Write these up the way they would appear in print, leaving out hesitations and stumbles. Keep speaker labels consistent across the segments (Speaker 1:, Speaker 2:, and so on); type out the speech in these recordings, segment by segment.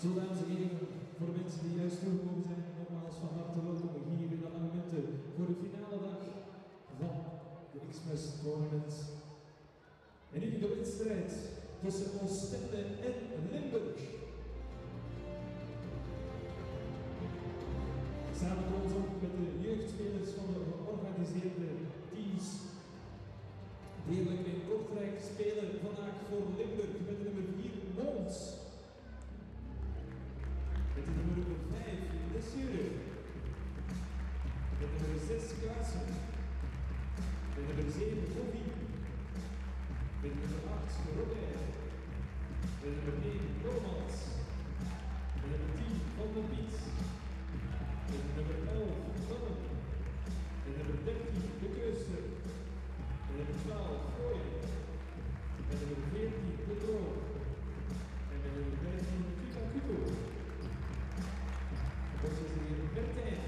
Speaker 1: Zo, dames en heren, voor de mensen die juist toegekomen zijn, nogmaals van harte welkom hier in de Argumenten voor de finale dag van de Xmas Tournament. En nu de wedstrijd tussen Oostende en Limburg. Samen komen we op met de jeugdspelers van de georganiseerde teams. Degelijk in Kortrijk spelen vandaag voor Limburg met de nummer 4 Mons. Met de nummer 5 Blessure. Met de nummer 6 Klaassen. Met de nummer 7 Bobby. Met de nummer 8 Robert. Met de nummer 9 Romans. Met de nummer 10 Van der Piet. Met de nummer 11 Zannen. Met de nummer 13 De Keuster. Met de nummer 12 Gooi. Met de nummer 14 De Droog. En met de nummer 15 Vita Kuto. Bertijn.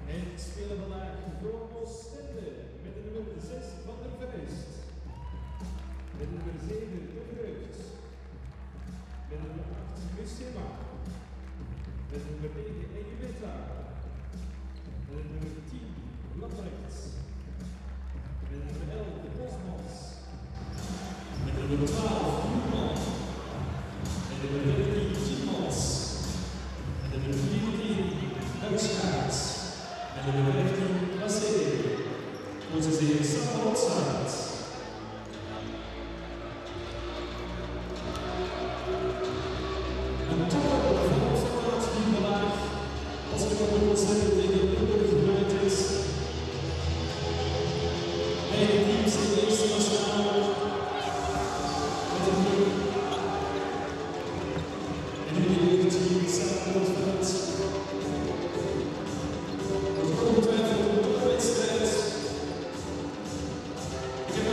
Speaker 1: En spelen vandaag voor Oostende met de nummer 6 Van der Vuist. Met de nummer 7 De Vreugd. Met de nummer 8 Musema. Met de nummer 9 Elimeta. Met de nummer 10 Lambrecht. Met de nummer 11 De Bosmans. Met de nummer 12 Koeman. Met de nummer 13 Tiemans. Met de nummer 14 Huiskaart. Met de nummer 15 Massé. Onze zeer Samen-Otsaard. Een total van onze laatste vandaag, als we van de Oostende tegen Limburg gebeurd is. Beide teams in de eerste nationale. Met een nummer. En nu de jeugdteam samen op het veld. Het ongetwijfeld een topwedstrijd. Ik heb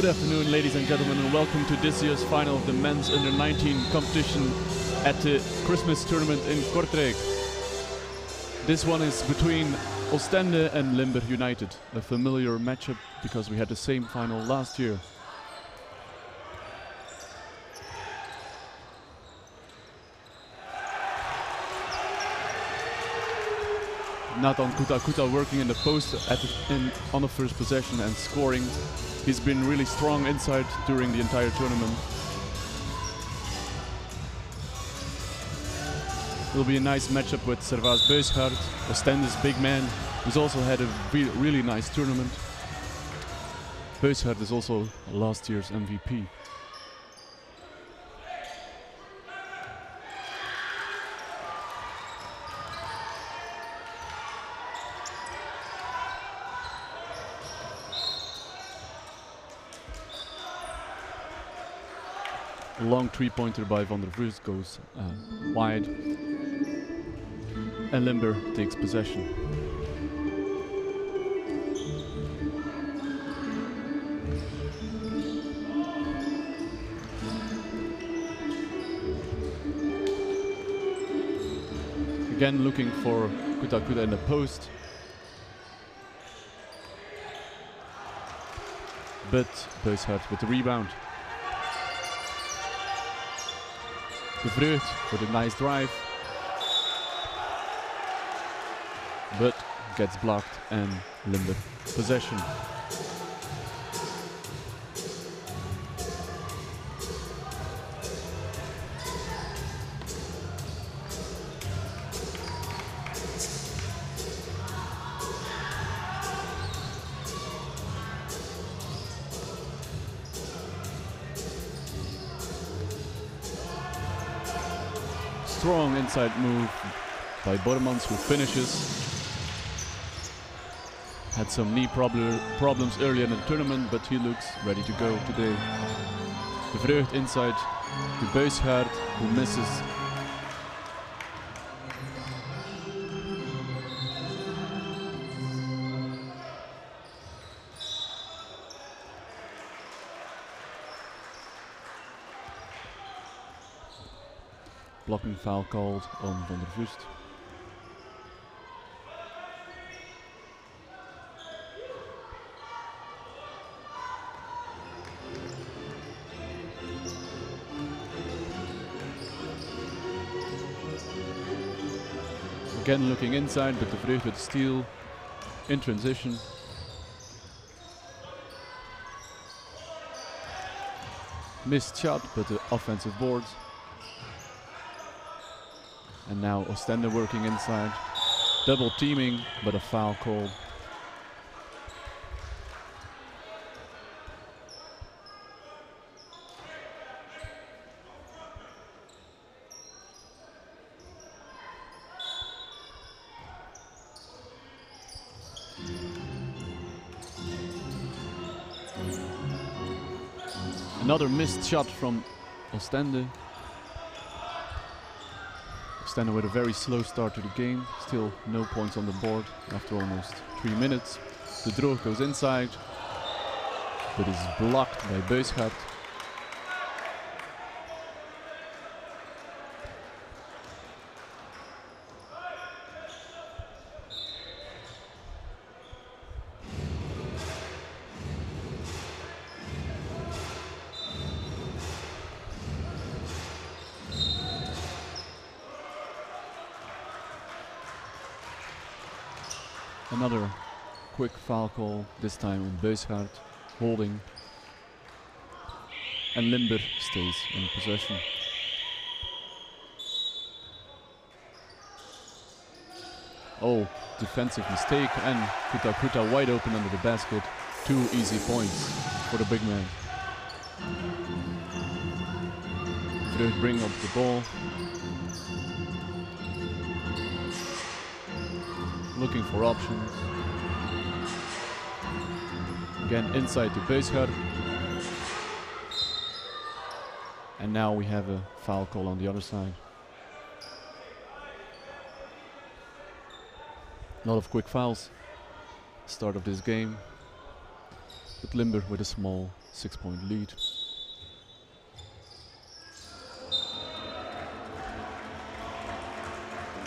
Speaker 2: Good afternoon, ladies and gentlemen, and welcome to this year's final of the men's under-19 competition at the Christmas tournament in Kortrijk. This one is between Oostende and Limburg United, a familiar matchup because we had the same final last year. Nathan Kuta working in the post on the first possession and scoring. He's been really strong inside during the entire tournament. Will be a nice matchup with Servaas Beusgaard, Oostende's big man, who's also had a really nice tournament. Beusgaard is also last year's MVP. A long three-pointer by Van der Vries goes wide, and Limburg takes possession. Again looking for Kuta in the post, but Beusgaard with the rebound. De Vreugd with a nice drive, but gets blocked and Limburg possession. Strong inside move by Bormans, who finishes. Had some knee problems earlier in the tournament, but he looks ready to go today. De Vreugd inside to Beusgaard, who misses. Blocking foul called on Van der Vries. Again looking inside, but De Vreugd with steal in transition. Missed shot, but the offensive boards. And now Oostende working inside, double teaming, but a foul called. Another missed shot from Oostende. Oostende with a very slow start to the game, still no points on the board after almost 3 minutes. De Droog goes inside, but is blocked by Beusgaard. Another quick foul call, this time on Beusgaard, holding, and Limburg stays in possession. Oh, defensive mistake, and Kuta wide open under the basket. 2 easy points for the big man. Vreugd bring up the ball. Looking for options. Again inside to Beusgaard. And now we have a foul call on the other side. A lot of quick fouls. Start of this game. But Limburg with a small 6-point lead.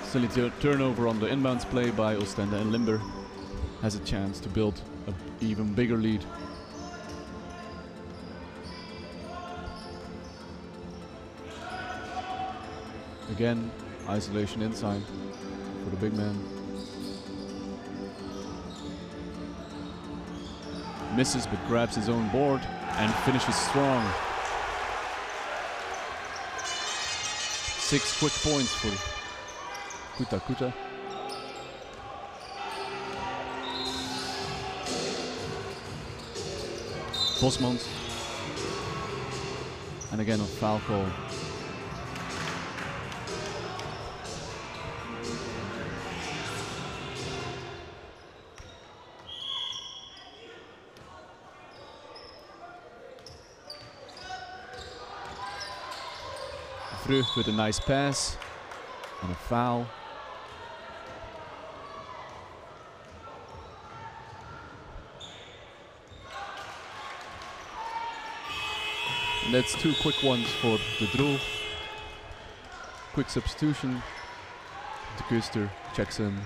Speaker 2: Silly turnover on the inbounds play by Oostende, and Limburg has a chance to build an even bigger lead. Again, isolation inside for the big man. Misses but grabs his own board and finishes strong. 6 quick points for Kuta. Bosmans. And again a foul call. Vreugd with a nice pass and a foul. And that's 2 quick ones for the Droog. Quick substitution. De Kuster checks in.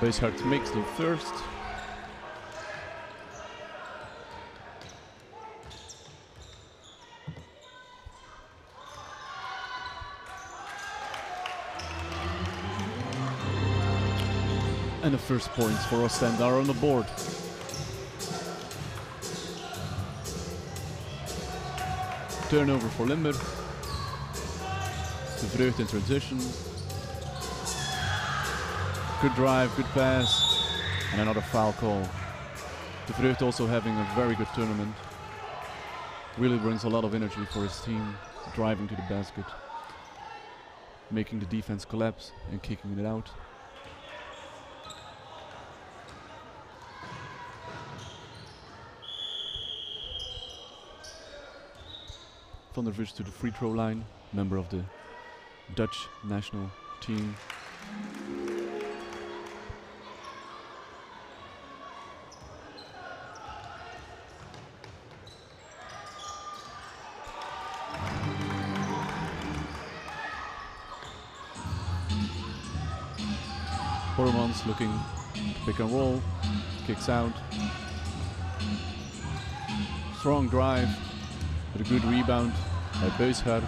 Speaker 2: Beeshart makes the first. And the first points for Oostende are on the board. Turnover for Limburg. De Vreugd in transition. Good drive, good pass, and another foul call. De Vreugd also having a very good tournament. Really brings a lot of energy for his team, driving to the basket, making the defense collapse and kicking it out. Van der Vush to the free throw line, member of the Dutch national team. Bormans looking to pick and roll, kicks out. Strong drive, with a good rebound by Beeshart,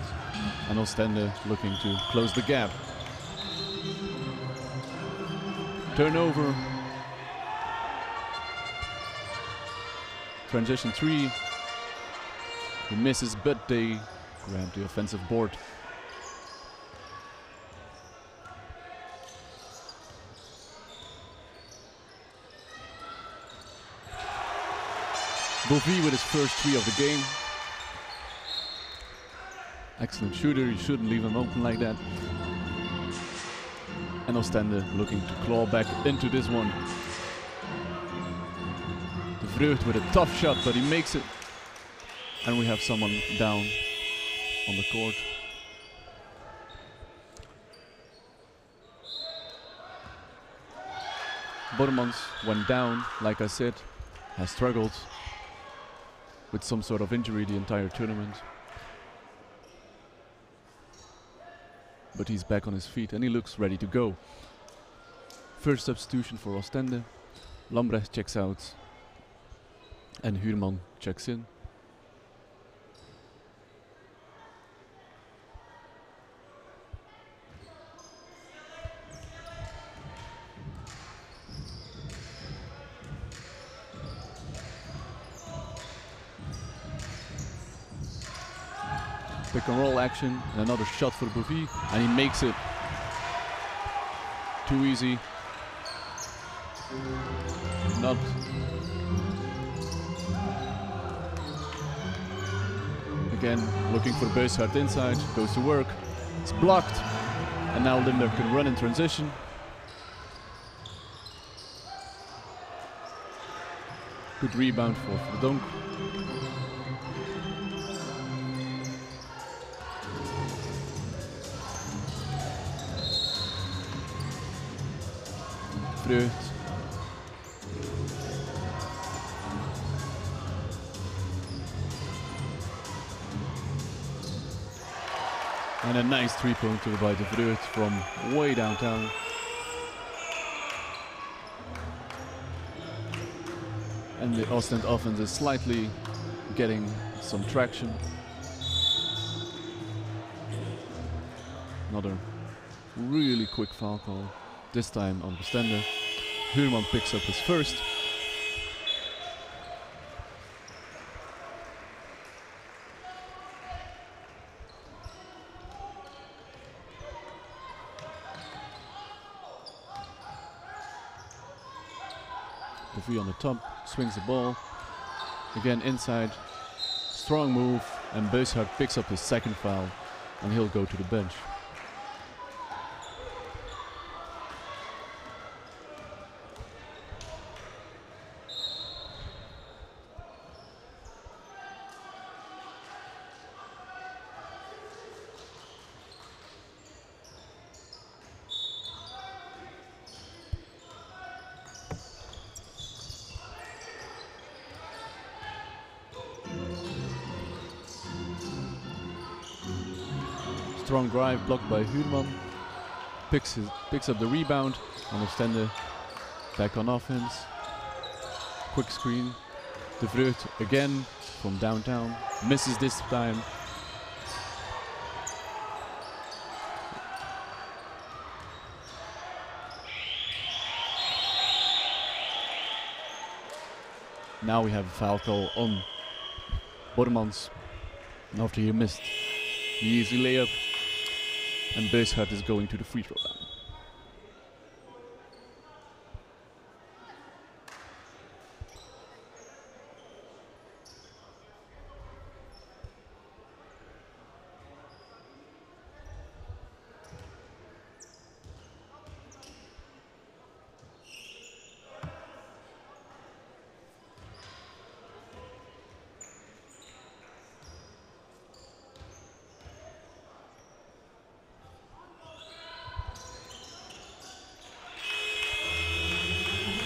Speaker 2: and Oostende looking to close the gap. Turnover. Transition 3. He misses, but they grab the offensive board. Bovie with his first 3 of the game. Excellent shooter, you shouldn't leave him open like that. And Oostende looking to claw back into this one. De Vreugd with a tough shot, but he makes it. And we have someone down on the court. Bormans went down, like I said, has struggled with some sort of injury the entire tournament. But he's back on his feet and he looks ready to go. First substitution for Oostende. Lambrecht checks out and Huurman checks in. Pick and roll action, and another shot for Bovie, and he makes it. Too easy. Not. Again, looking for Beeshart inside, goes to work. It's blocked, and now Limburg can run in transition. Good rebound for Verdonk. Vreugd. And a nice three-pointer by De Vreugd from way downtown. And the Oostende offense is slightly getting some traction. Another really quick foul call, this time on Oostende. Huurman picks up his first. The V on the top, swings the ball. Again inside, strong move, and Beusgaard picks up his second foul, and he'll go to the bench. Strong drive blocked by Huurman. Picks up the rebound. On Oostende back on offense. Quick screen. De Vreugd again from downtown. Misses this time. Now we have a foul call on Bormans after he missed the easy layup. And Beusgaard is going to the free throw line.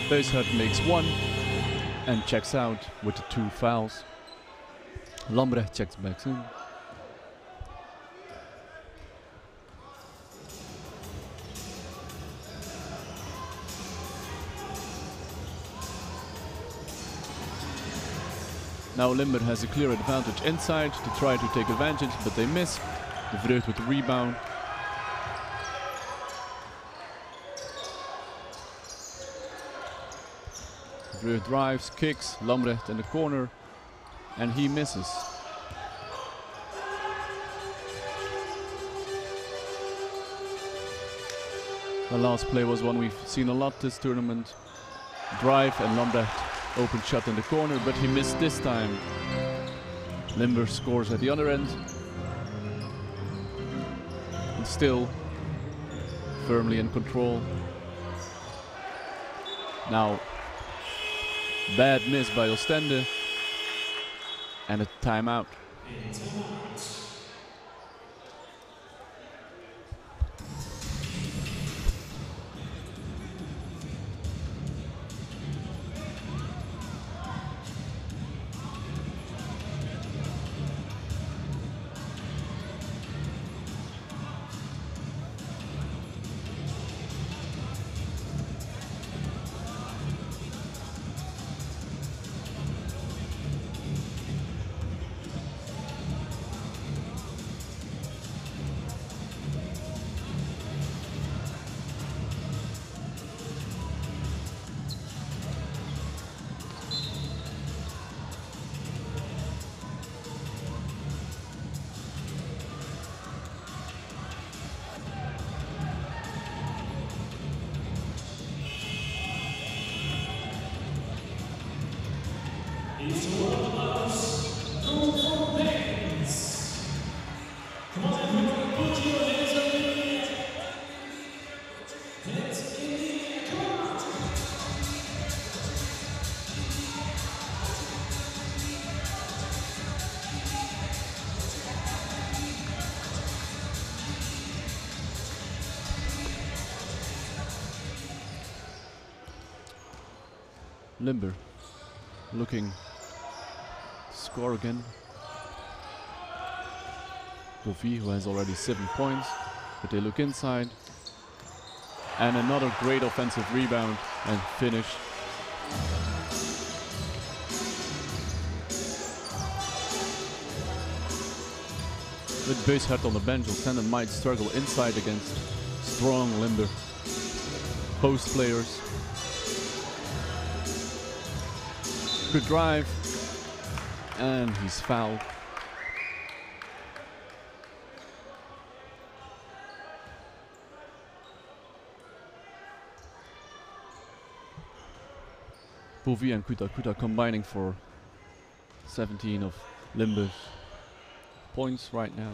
Speaker 2: Beusgaard makes one and checks out with the 2 fouls. Lambrecht checks back in. Now Limburg has a clear advantage inside to try to take advantage, but they miss. De Vreugd with the rebound. Vreugd drives, kicks, Lambrecht in the corner, and he misses. The last play was one we've seen a lot this tournament. Drive and Lambrecht open shot in the corner, but he missed this time. Limburg scores at the other end. And still firmly in control. Now bad miss by Oostende and a timeout. Limburg looking to score again. Bovi, who has already 7 points, but they look inside. And another great offensive rebound and finish. With Beushardt on the bench, Oostende might struggle inside against strong Limburg post players. Good drive, and he's fouled. Bovi and Kuta combining for 17 of Limburg's points right now.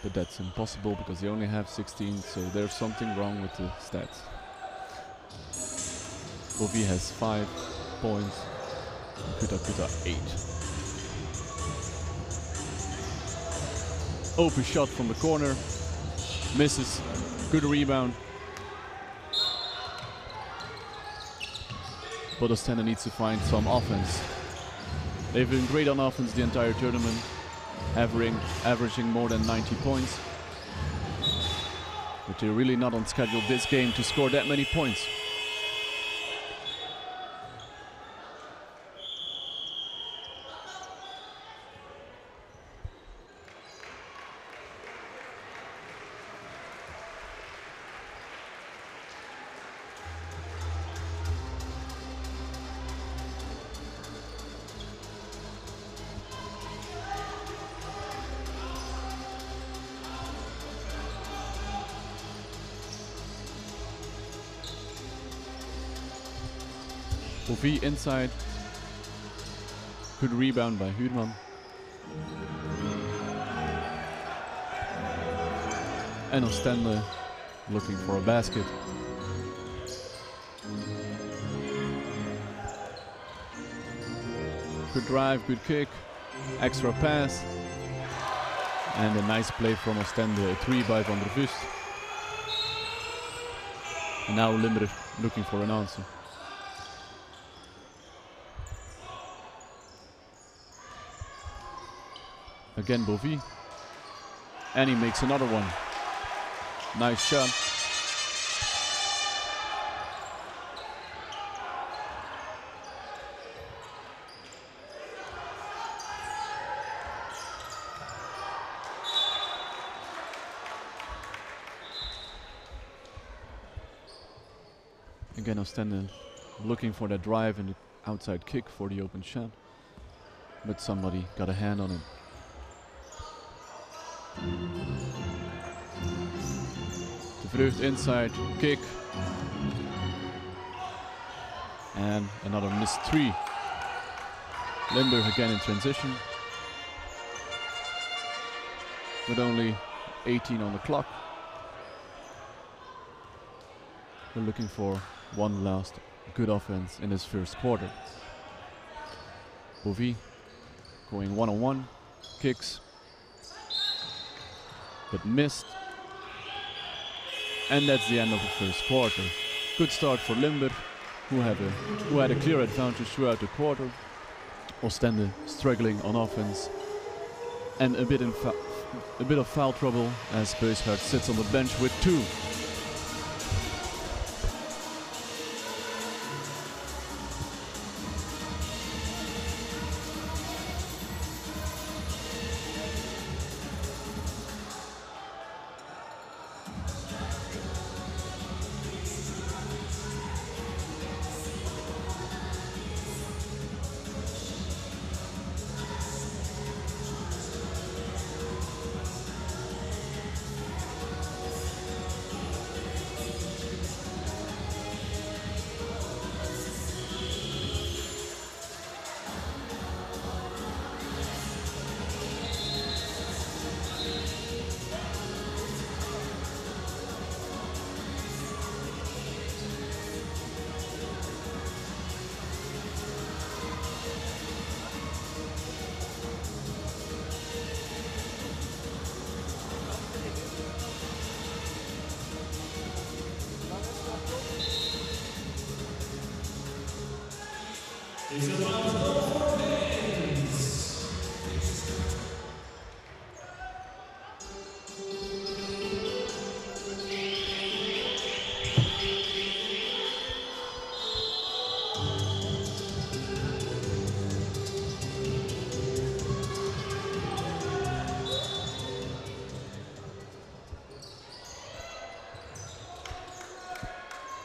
Speaker 2: But that's impossible because they only have 16, so there's something wrong with the stats. Bovi has 5 points, Kuta 8. Open shot from the corner, misses, good rebound. But Oostende needs to find some offense. They've been great on offense the entire tournament, averaging more than 90 points. But they're really not on schedule this game to score that many points. Bovi inside. Good rebound by Huurman. And Oostende looking for a basket. Good drive, good kick, extra pass. And a nice play from Oostende, a 3 by Van der Vust. And now Limburg looking for an answer. Again Bovi, and he makes another one. Nice shot. Again Oostende looking for that drive and the outside kick for the open shot, but somebody got a hand on it. De Vreugd inside, kick. And another missed 3. Limburg again in transition. With only 18 on the clock. We're looking for one last good offense in this first quarter. Bovi going 1-on-1, kicks. But missed. And that's the end of the first quarter. Good start for Limburg, who had a clear advantage throughout the quarter. Oostende struggling on offense, and a bit of foul trouble as Beushardt sits on the bench with 2.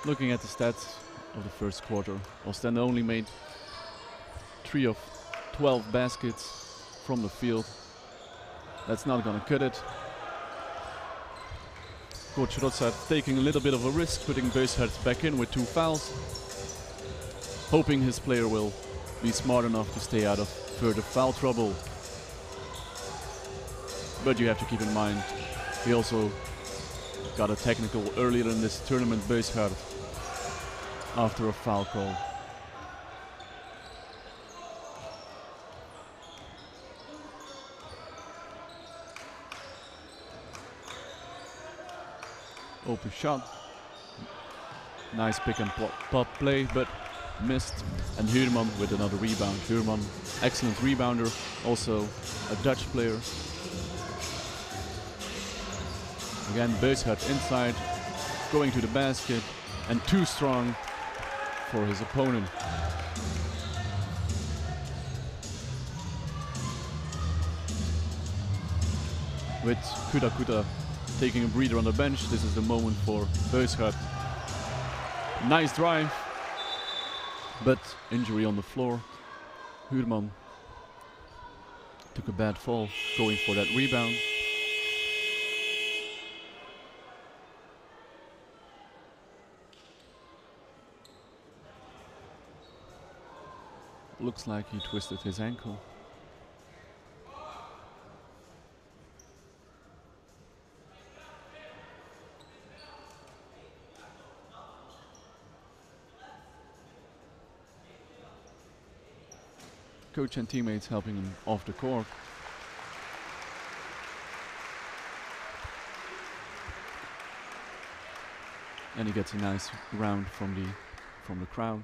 Speaker 2: Looking at the stats of the first quarter, Oostende only made 3 of 12 baskets from the field. That's not gonna cut it. Coach Rotzart taking a little bit of a risk, putting Beusgaard back in with 2 fouls, hoping his player will be smart enough to stay out of further foul trouble. But you have to keep in mind, he also got a technical earlier in this tournament, Beusgaard, after a foul call. Open shot. Nice pick and pop play, but missed. And Huurman with another rebound. Huurman, excellent rebounder, also a Dutch player. Again, Beusgaard inside, going to the basket, and too strong for his opponent. With Kuda taking a breather on the bench, this is the moment for Beusgaard. Nice drive, but injury on the floor. Huurman took a bad fall, going for that rebound. Looks like he twisted his ankle. Coach and teammates helping him off the court. And he gets a nice round from the crowd.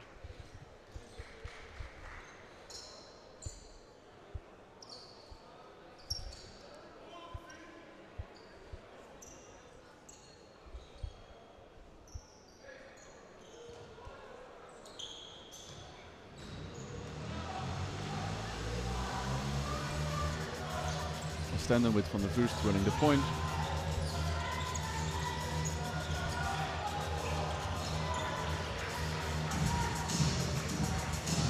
Speaker 2: Oostende with Van der Vuust running the point.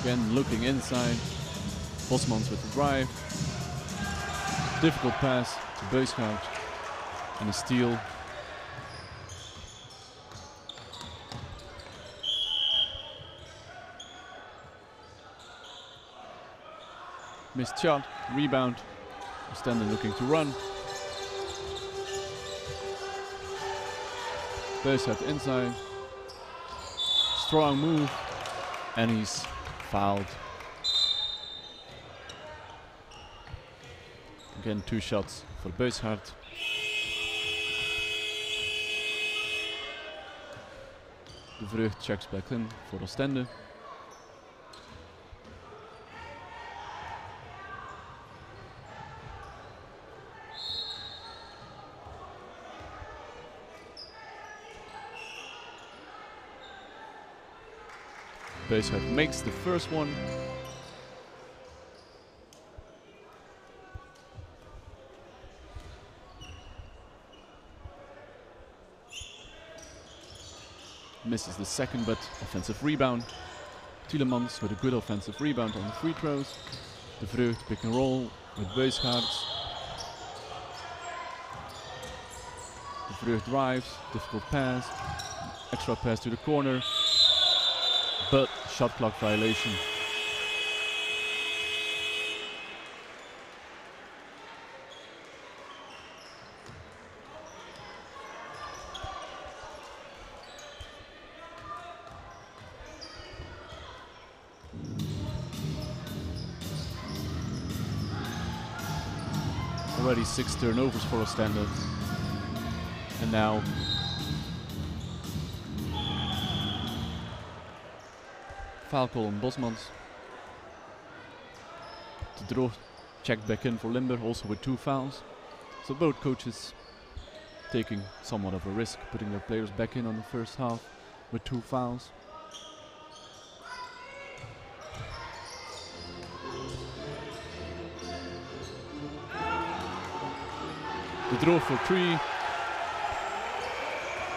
Speaker 2: Again looking inside. Bosmans with the drive. Difficult pass to Beusgaard. And a steal. Missed shot, rebound. Oostende looking to run. Beusgaard inside. Strong move. And he's fouled. Again, 2 shots for Beusgaard. De Vreugd checks back in for Oostende. Beusgaard makes the first one. Misses the second, but offensive rebound. Tielemans with a good offensive rebound on the free throws. De Vreugd pick and roll with Beusgaard. De Vreugd drives, difficult pass. Extra pass to the corner. But shot clock violation. Already 6 turnovers for Oostende. And now foul call on Bosmans. De Droo checked back in for Limburg, also with 2 fouls. So both coaches taking somewhat of a risk, putting their players back in on the first half with 2 fouls. De Droo for 3,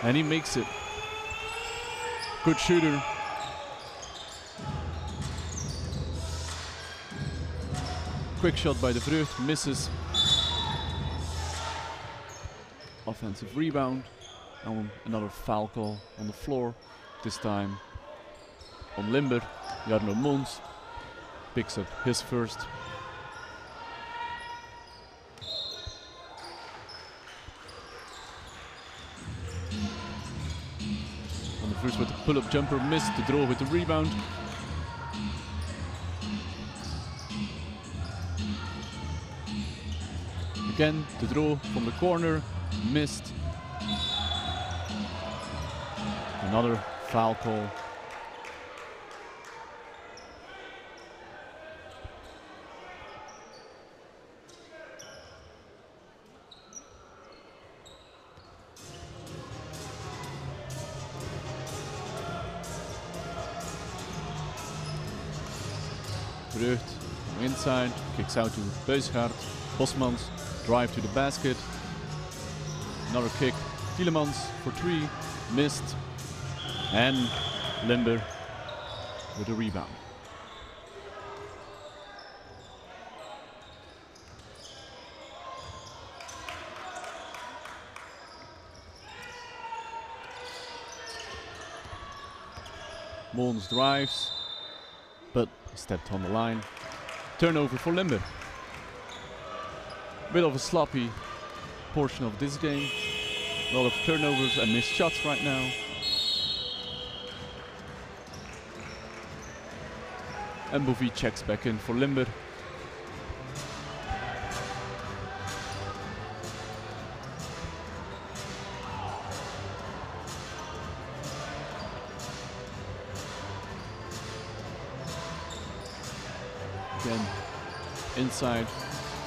Speaker 2: and he makes it. Good shooter. Quick shot by De Vreugd, misses. Offensive rebound, and another foul call on the floor. This time on Limburg. Jarno Mons picks up his first. First with the pull-up jumper, missed. De Droo with the rebound. Again, De Droo from the corner, missed. Another foul call. Vreugd from inside, kicks out to Buisgaard. Bosmans drive to the basket. Another kick. Tielemans for 3, missed. And Limburg with a rebound. Mons drives, but stepped on the line. Turnover for Limburg. Bit of a sloppy portion of this game. A lot of turnovers and missed shots right now. And Bouvier checks back in for Limburg. Again, inside,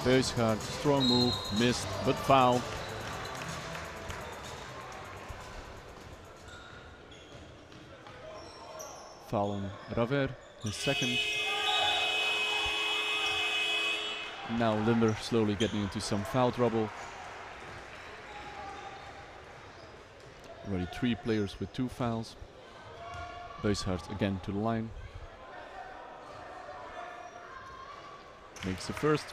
Speaker 2: Buisgaard, strong move, missed, but foul. Foul on Raver, his second. Now Limburg slowly getting into some foul trouble. Already 3 players with 2 fouls. Buisgaard again to the line. Makes the first.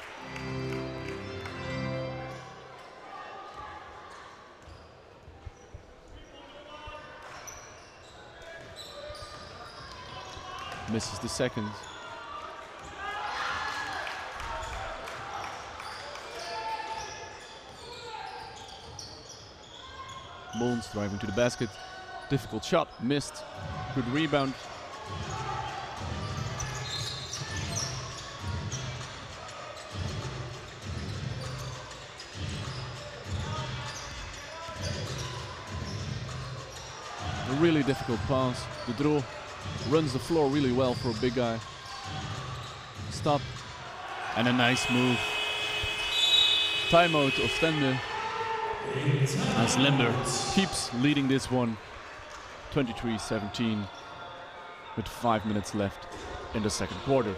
Speaker 2: Misses the second. Mons driving to the basket. Difficult shot, missed. Good rebound. A really difficult pass. De Droo runs the floor really well for a big guy. Stop. And a nice move. Timeout Oostende. As Limburg keeps leading this one 23-17 with 5 minutes left in the second quarter.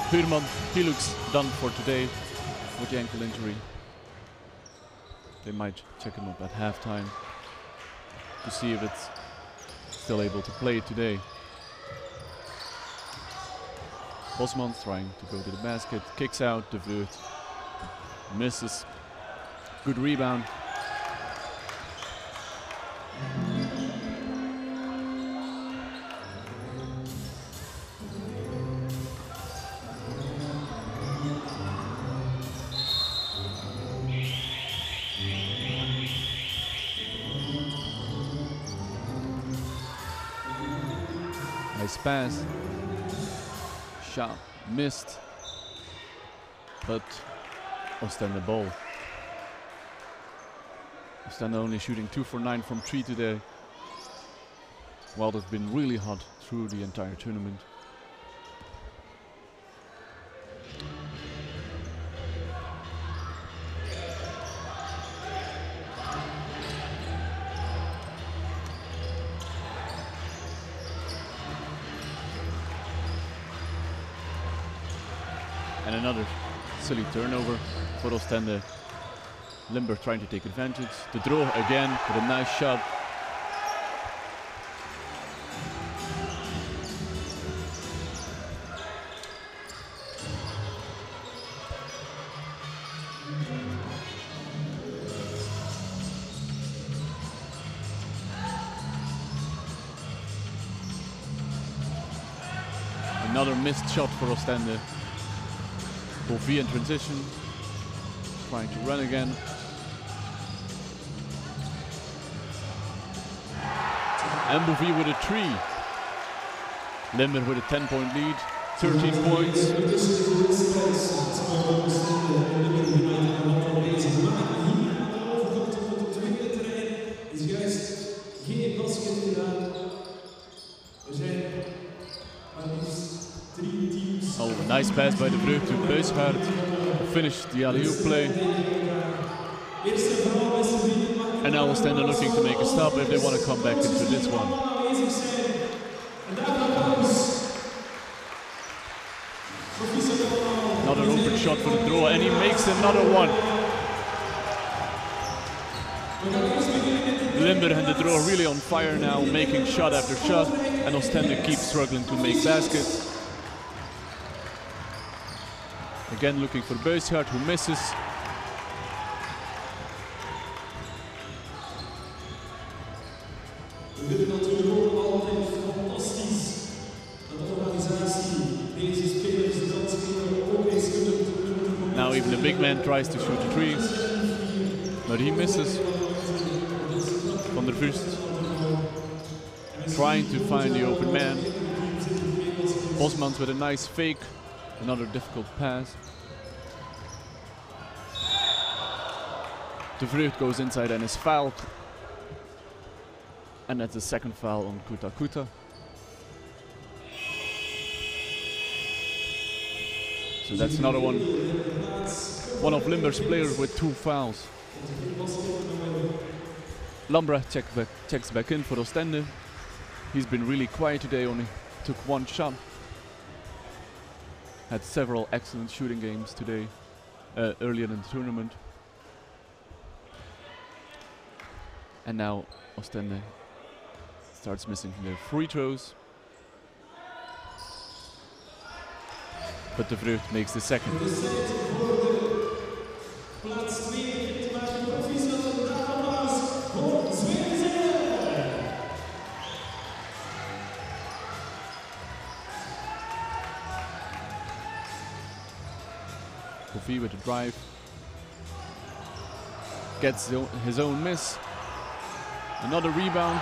Speaker 2: Huurman, he looks done for today with the ankle injury. They might check him up at halftime to see if it's still able to play today. Bosman trying to go to the basket, kicks out, De Vreugd misses. Good rebound. Nice pass. Shot missed, but Oostende ball. Oostende only shooting 2 for 9 from 3 today, while they've been really hot through the entire tournament. And another silly turnover for Oostende. Limburg trying to take advantage. De Droog again with a nice shot. Another missed shot for Oostende. Bovie in transition, trying to run again. And Bovie with a 3. Limburg with a 10-point lead, 13 points. Oh, a nice pass by De Vreugd to Buisgaard. Finished the alley-oop play. And now Oostende looking to make a stop if they want to come back into this one. Another open shot for De Droog, and he makes another one. Limburg and De Droog really on fire now, making shot after shot, and Oostende keeps struggling to make baskets. Again looking for Buisgaard, who misses. Now even the big man tries to shoot a 3, but he misses. Van der Vust trying to find the open man. Bosmans with a nice fake. Another difficult pass. De Vreugd goes inside and is fouled. And that's the second foul on Kuta Kuta. So that's another one. One of Limburg's players with 2 fouls. Lambrecht checks back in for Oostende. He's been really quiet today, only took 1 shot. Had several excellent shooting games today, earlier in the tournament. And now Oostende starts missing their free throws. But De Vreugd makes the second. Bovie with a drive. Gets his own miss. Another rebound.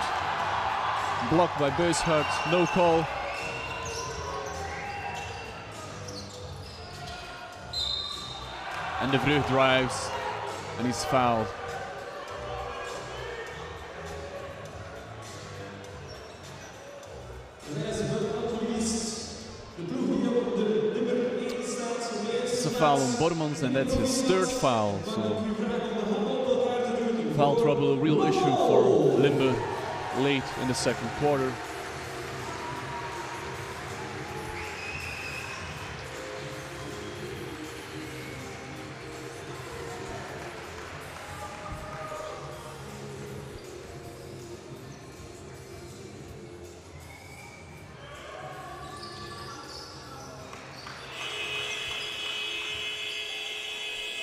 Speaker 2: Blocked by Buisgaard. No call. And De Vreugd drives. And he's fouled. Foul on Bormans, and that's his 3rd foul. So foul trouble, a real issue for Limburg late in the 2nd quarter.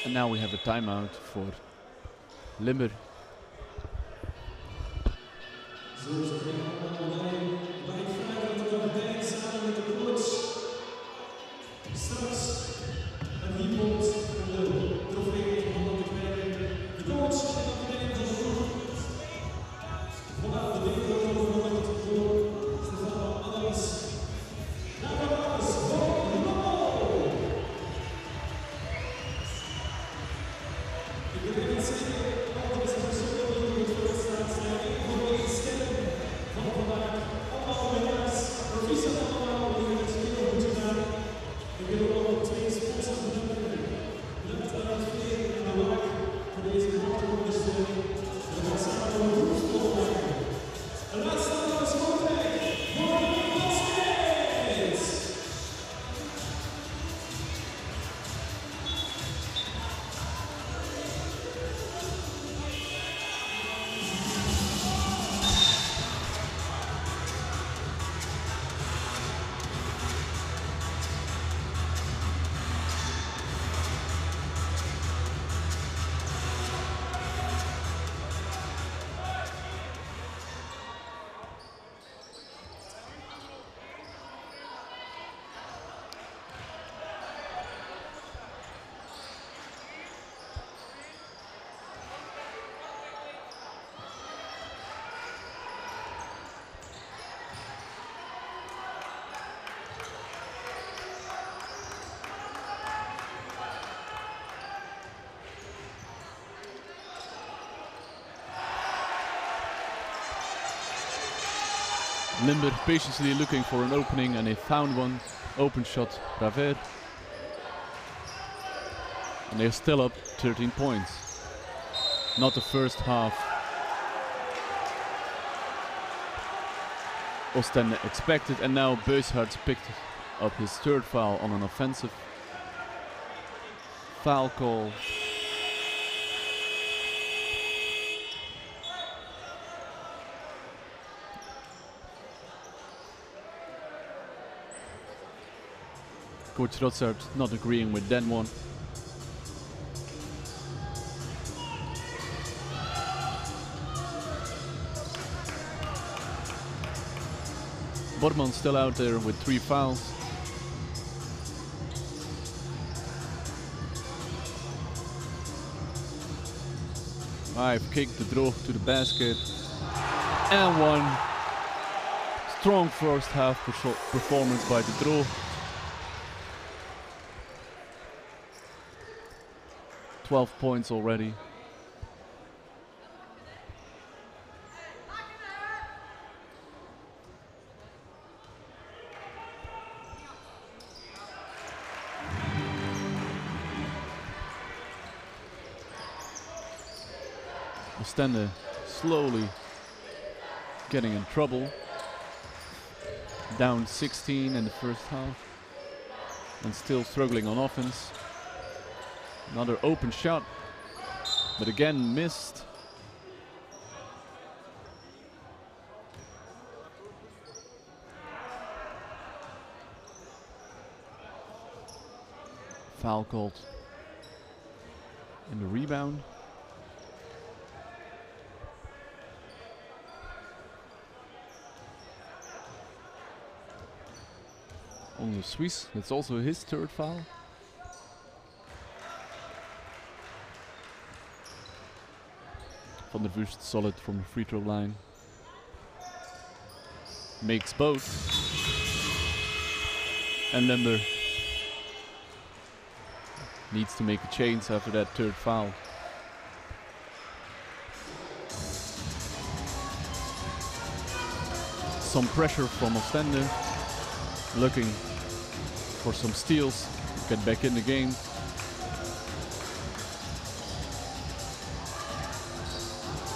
Speaker 2: And now we have a timeout for Limburg. Limburg patiently looking for an opening, and they found one. Open shot, Raver. And they're still up 13 points. Not the first half Oostende expected, and now Beushards picked up his third foul on an offensive foul call. Coach Rotsard not agreeing with that one. Borman still out there with 3 fouls. I've kicked the draw to the basket. And one. Strong first half performance by the draw. 12 points already. Oostende slowly getting in trouble. Down 16 in the first half and still struggling on offense. Another open shot, but again missed. Foul called in the rebound. On the Swiss, it's also his third foul. Van der Vust solid from the free throw line. Makes both. And Limburg needs to make a change after that third foul. Some pressure from Oostende, looking for some steals, get back in the game.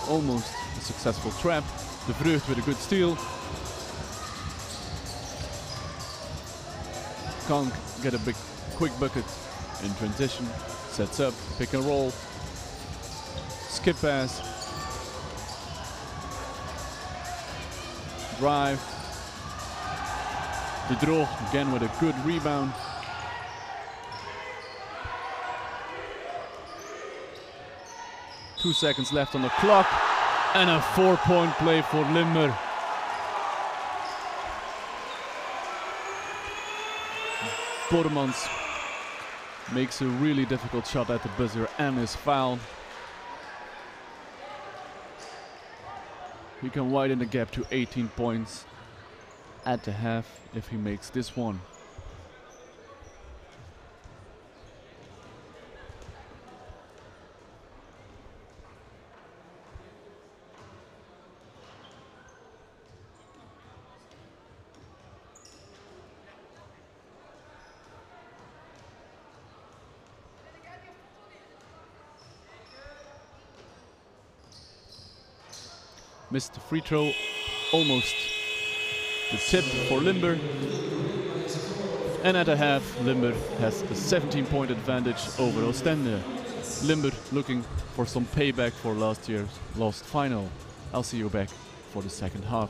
Speaker 2: Almost a successful trap. De Vreugd with a good steal. Can't get a big quick bucket in transition. Sets up, pick and roll. Skip pass. Drive. De Droog again with a good rebound. 2 seconds left on the clock. And a 4-point play for Limburg. Bormans makes a really difficult shot at the buzzer and is fouled. He can widen the gap to 18 points at the half if he makes this one. Missed the free throw, almost the tip for Limburg. And at the half, Limburg has a 17-point advantage over Oostende. Limburg looking for some payback for last year's lost final. I'll see you back for the second half.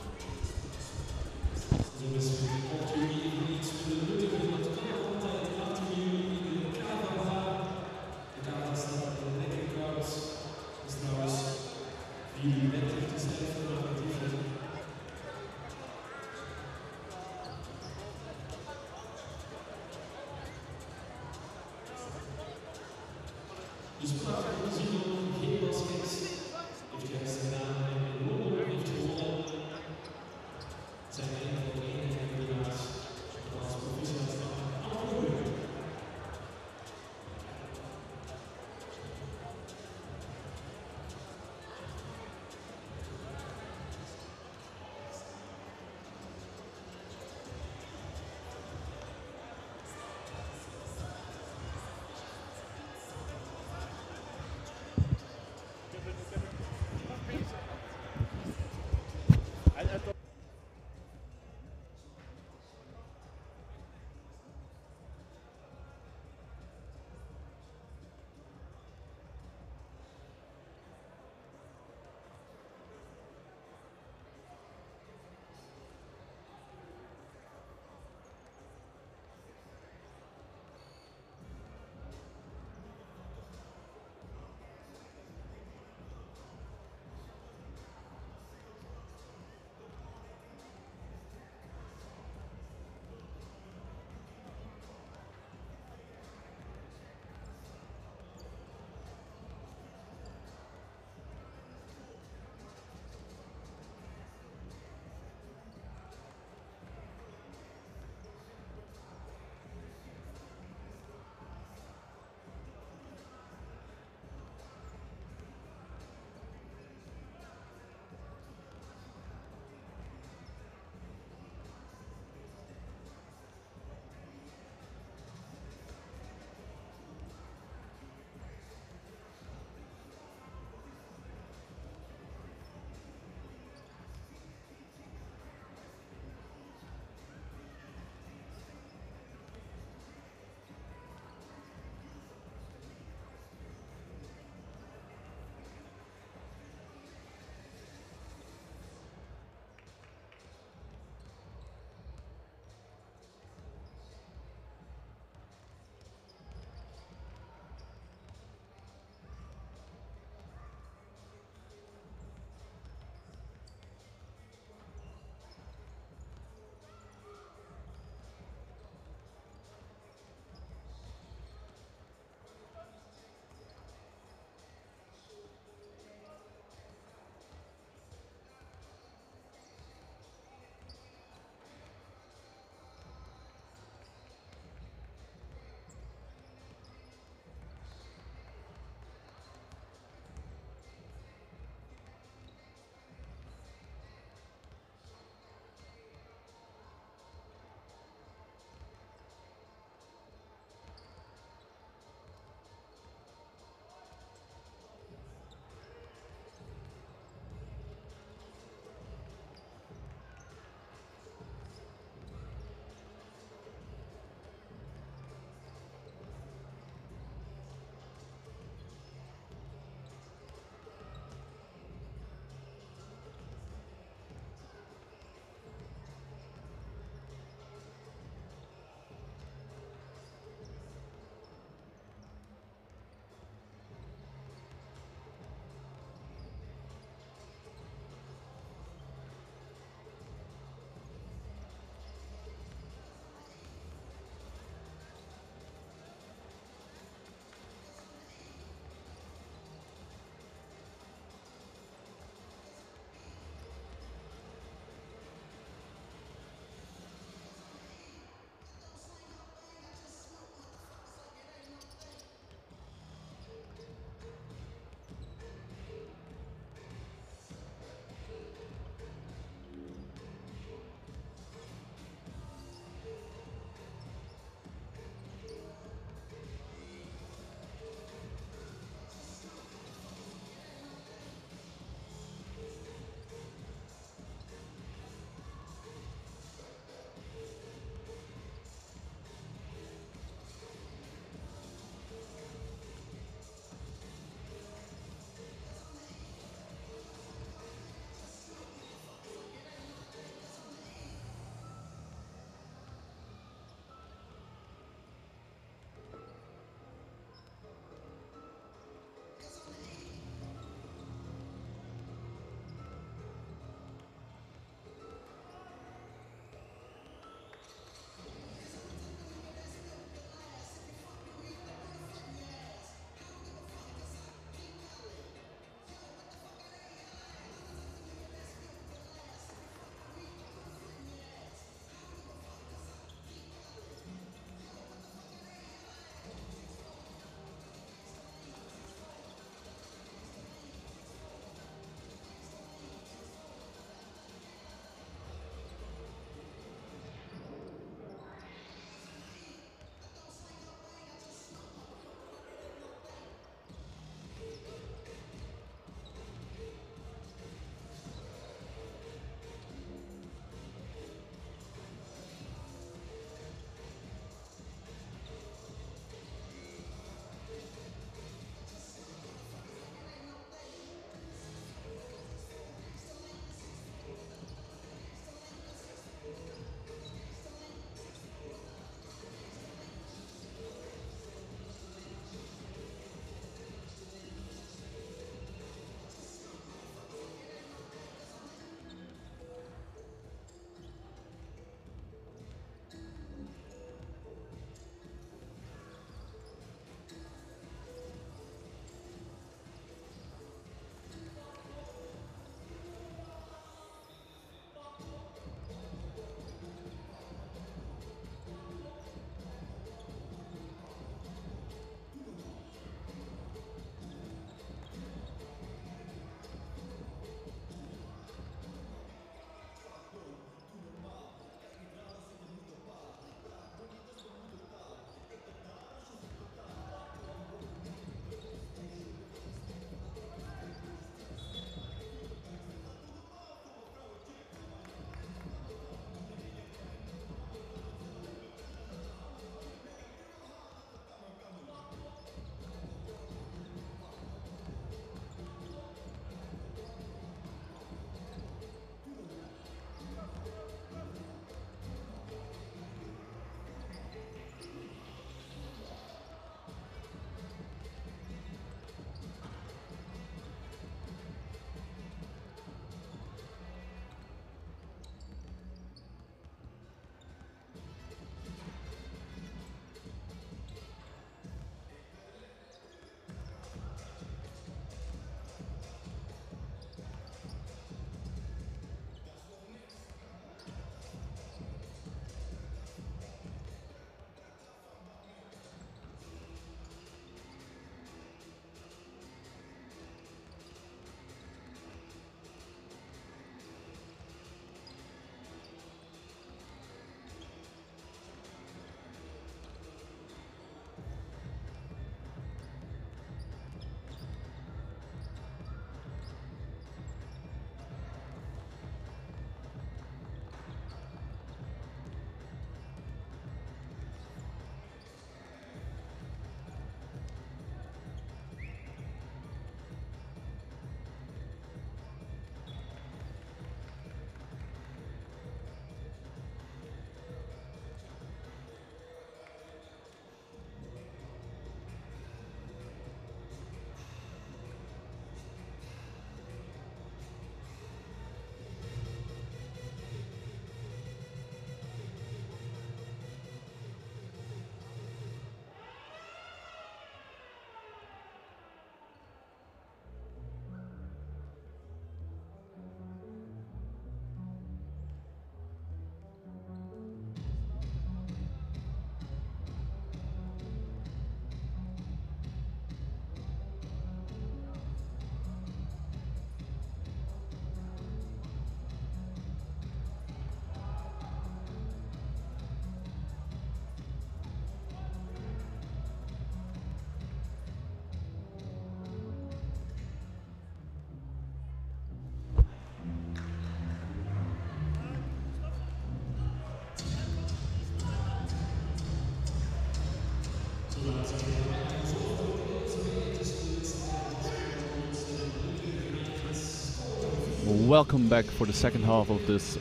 Speaker 2: Welcome back for the second half of this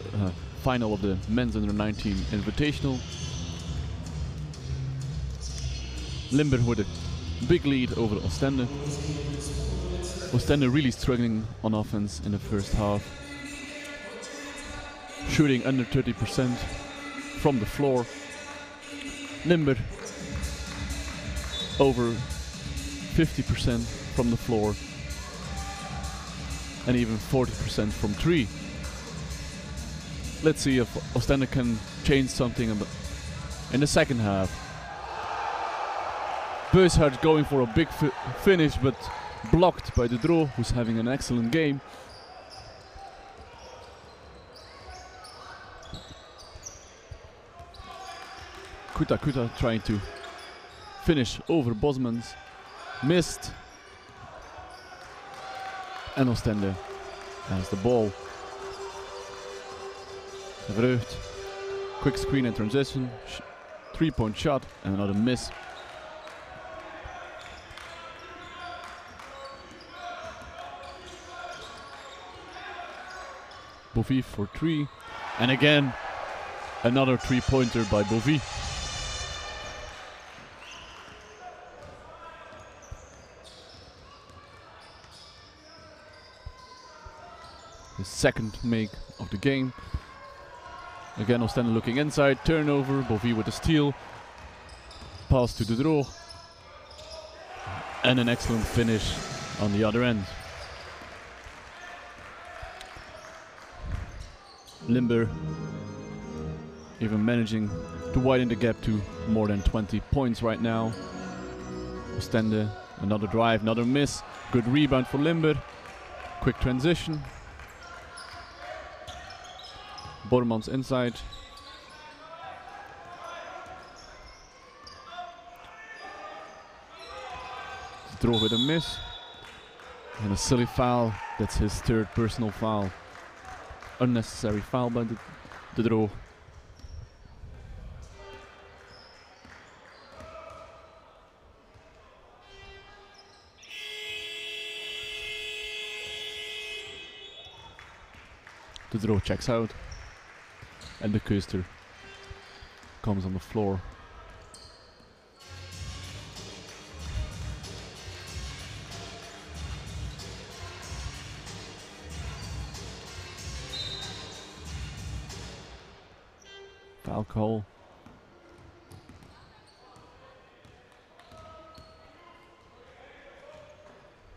Speaker 2: final of the Men's Under-19 Invitational. Limburg with a big lead over Oostende. Oostende really struggling on offense in the first half. Shooting under 30% from the floor. Limburg over 50% from the floor. And even 40% from 3. Let's see if Oostende can change something in the second half. Beushardt going for a big finish, but blocked by De Dro, who's having an excellent game. Kuta trying to finish over Bosmans. Missed. And Oostende has the ball. Vreugd. Quick screen and transition. 3-point shot and another miss. Bovie for 3. And again, another 3-pointer by Bovie. His second make of the game. Again, Oostende looking inside, turnover, Bovie with a steal. Pass to De Dro. And an excellent finish on the other end. Limburg even managing to widen the gap to more than 20 points right now. Oostende, another drive, another miss. Good rebound for Limburg. Quick transition. Bormans inside. Throw with a miss. And a silly foul. That's his third personal foul. Unnecessary foul by De Dro. De Dro checks out. And the Kuster comes on the floor. Foul call.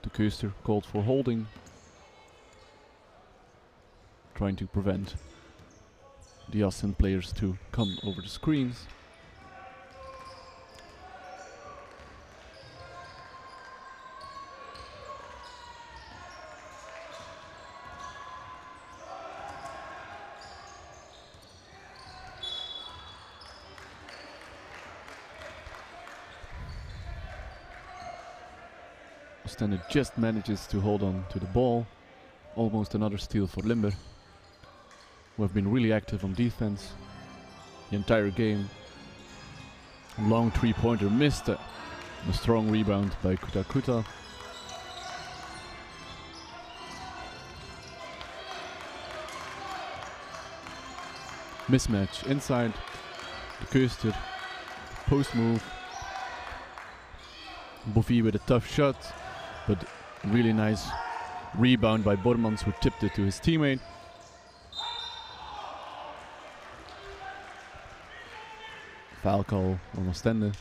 Speaker 2: The Kuster called for holding. Trying to prevent the Oostende players to come over the screens. Oostende just manages to hold on to the ball. Almost another steal for Limburg, who have been really active on defense the entire game. Long 3-pointer missed. A strong rebound by Kuta. Mismatch inside. De Kuster. Post move. Bovie with a tough shot, but really nice rebound by Bormans, who tipped it to his teammate. Foul call on Oostende.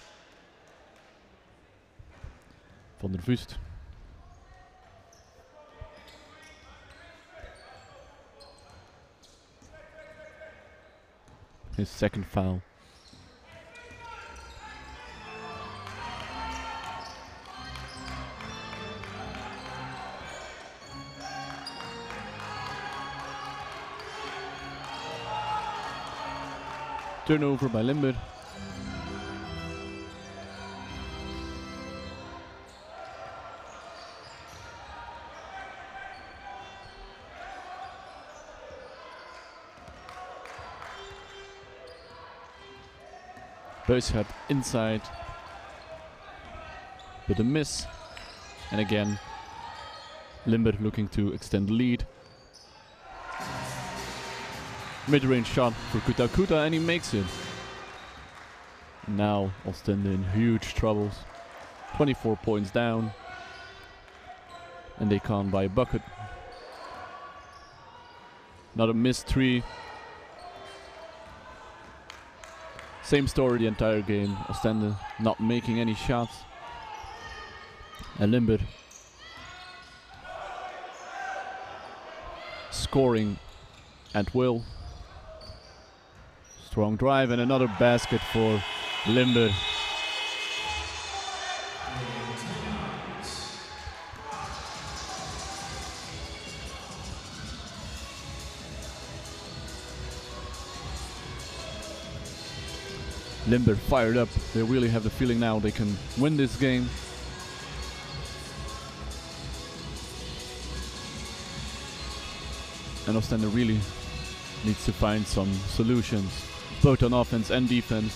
Speaker 2: Van der Vust. His second foul. Turnover by Limburg. Beushardt inside, but a miss. And again, Limburg looking to extend the lead. Mid-range shot for Kuta and he makes it. Now Oostende in huge troubles. 24 points down. And they can't buy a bucket. Not a missed three. Same story the entire game. Oostende not making any shots. And Limburg scoring at will. Strong drive and another basket for Limburg. Limburg fired up. They really have the feeling now they can win this game. And Oostende really needs to find some solutions, both on offense and defense.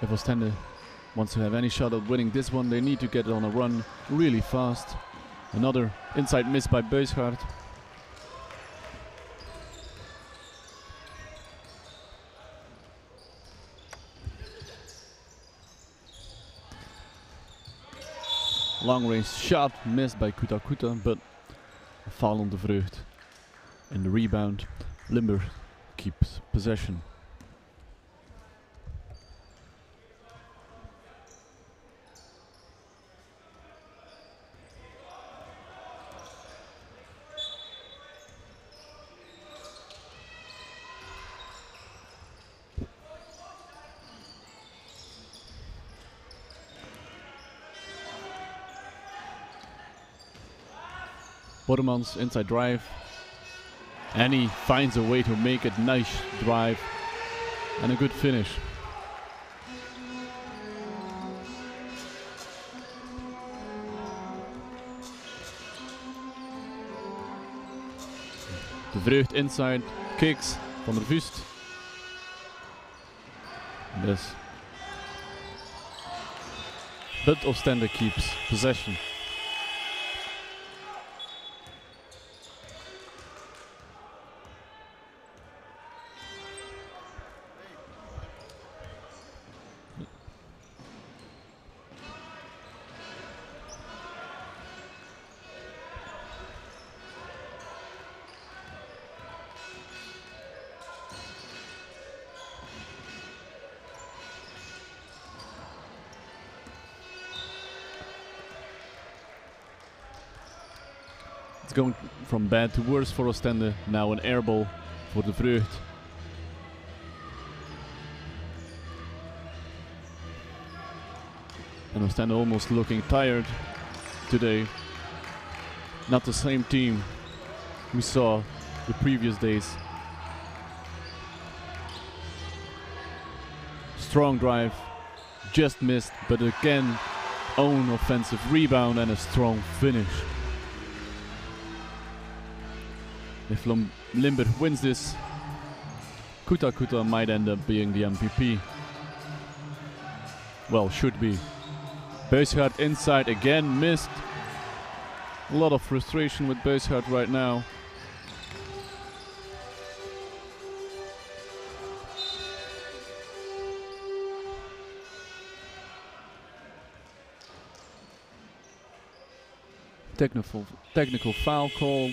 Speaker 2: If Oostende wants to have any shot at winning this one, they need to get it on a run really fast. Another inside miss by Beusgaard. Long range shot missed by Kuta, but a foul on de Vreugd. And the rebound, Limburg keeps possession. Bormans inside drive, and he finds a way to make it. Nice drive and a good finish. De Vreugd inside, kicks van der Vust. Yes. But Oostende keeps possession. It's going from bad to worse for Oostende. Now an air ball for de Vreugd. And Oostende almost looking tired today. Not the same team we saw the previous days. Strong drive, just missed, but again own offensive rebound and a strong finish. If Limburg wins this, Kuta might end up being the MVP. Well, should be. Beusgaard inside again, missed. A lot of frustration with Beusgaard right now. Technical foul call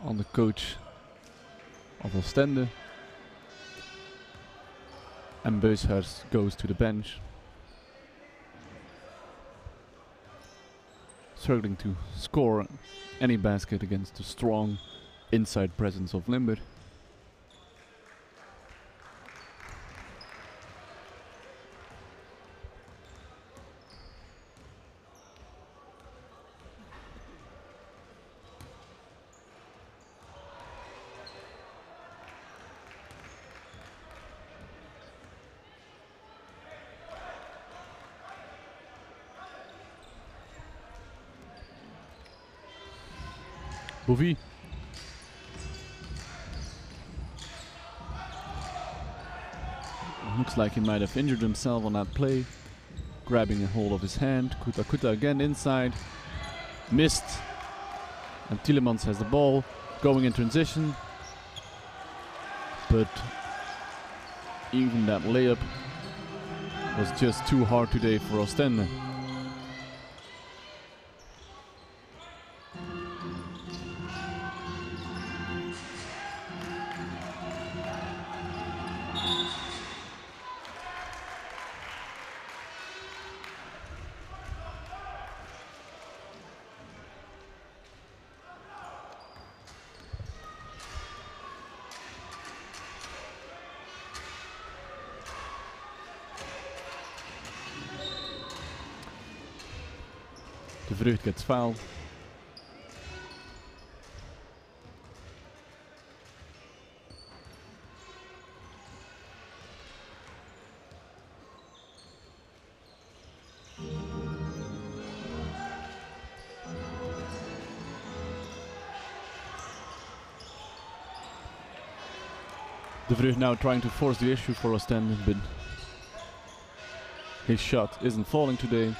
Speaker 2: on the coach of Oostende. And Beushuis goes to the bench. Struggling to score any basket against the strong inside presence of Limburg. Bovie. Looks like he might have injured himself on that play. Grabbing a hold of his hand. Kuta again inside. Missed. And Tielemans has the ball. Going in transition. But even that layup was just too hard today for Oostende. De Vreugd gets fouled. De Vreugd now trying to force the issue for Oostende, but his shot isn't falling today.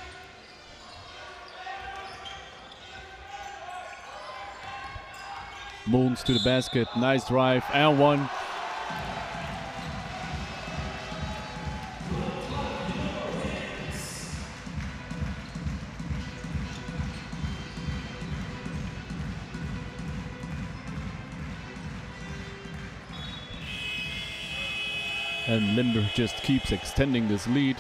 Speaker 2: Moons to the basket, nice drive, and one. And Limburg just keeps extending this lead.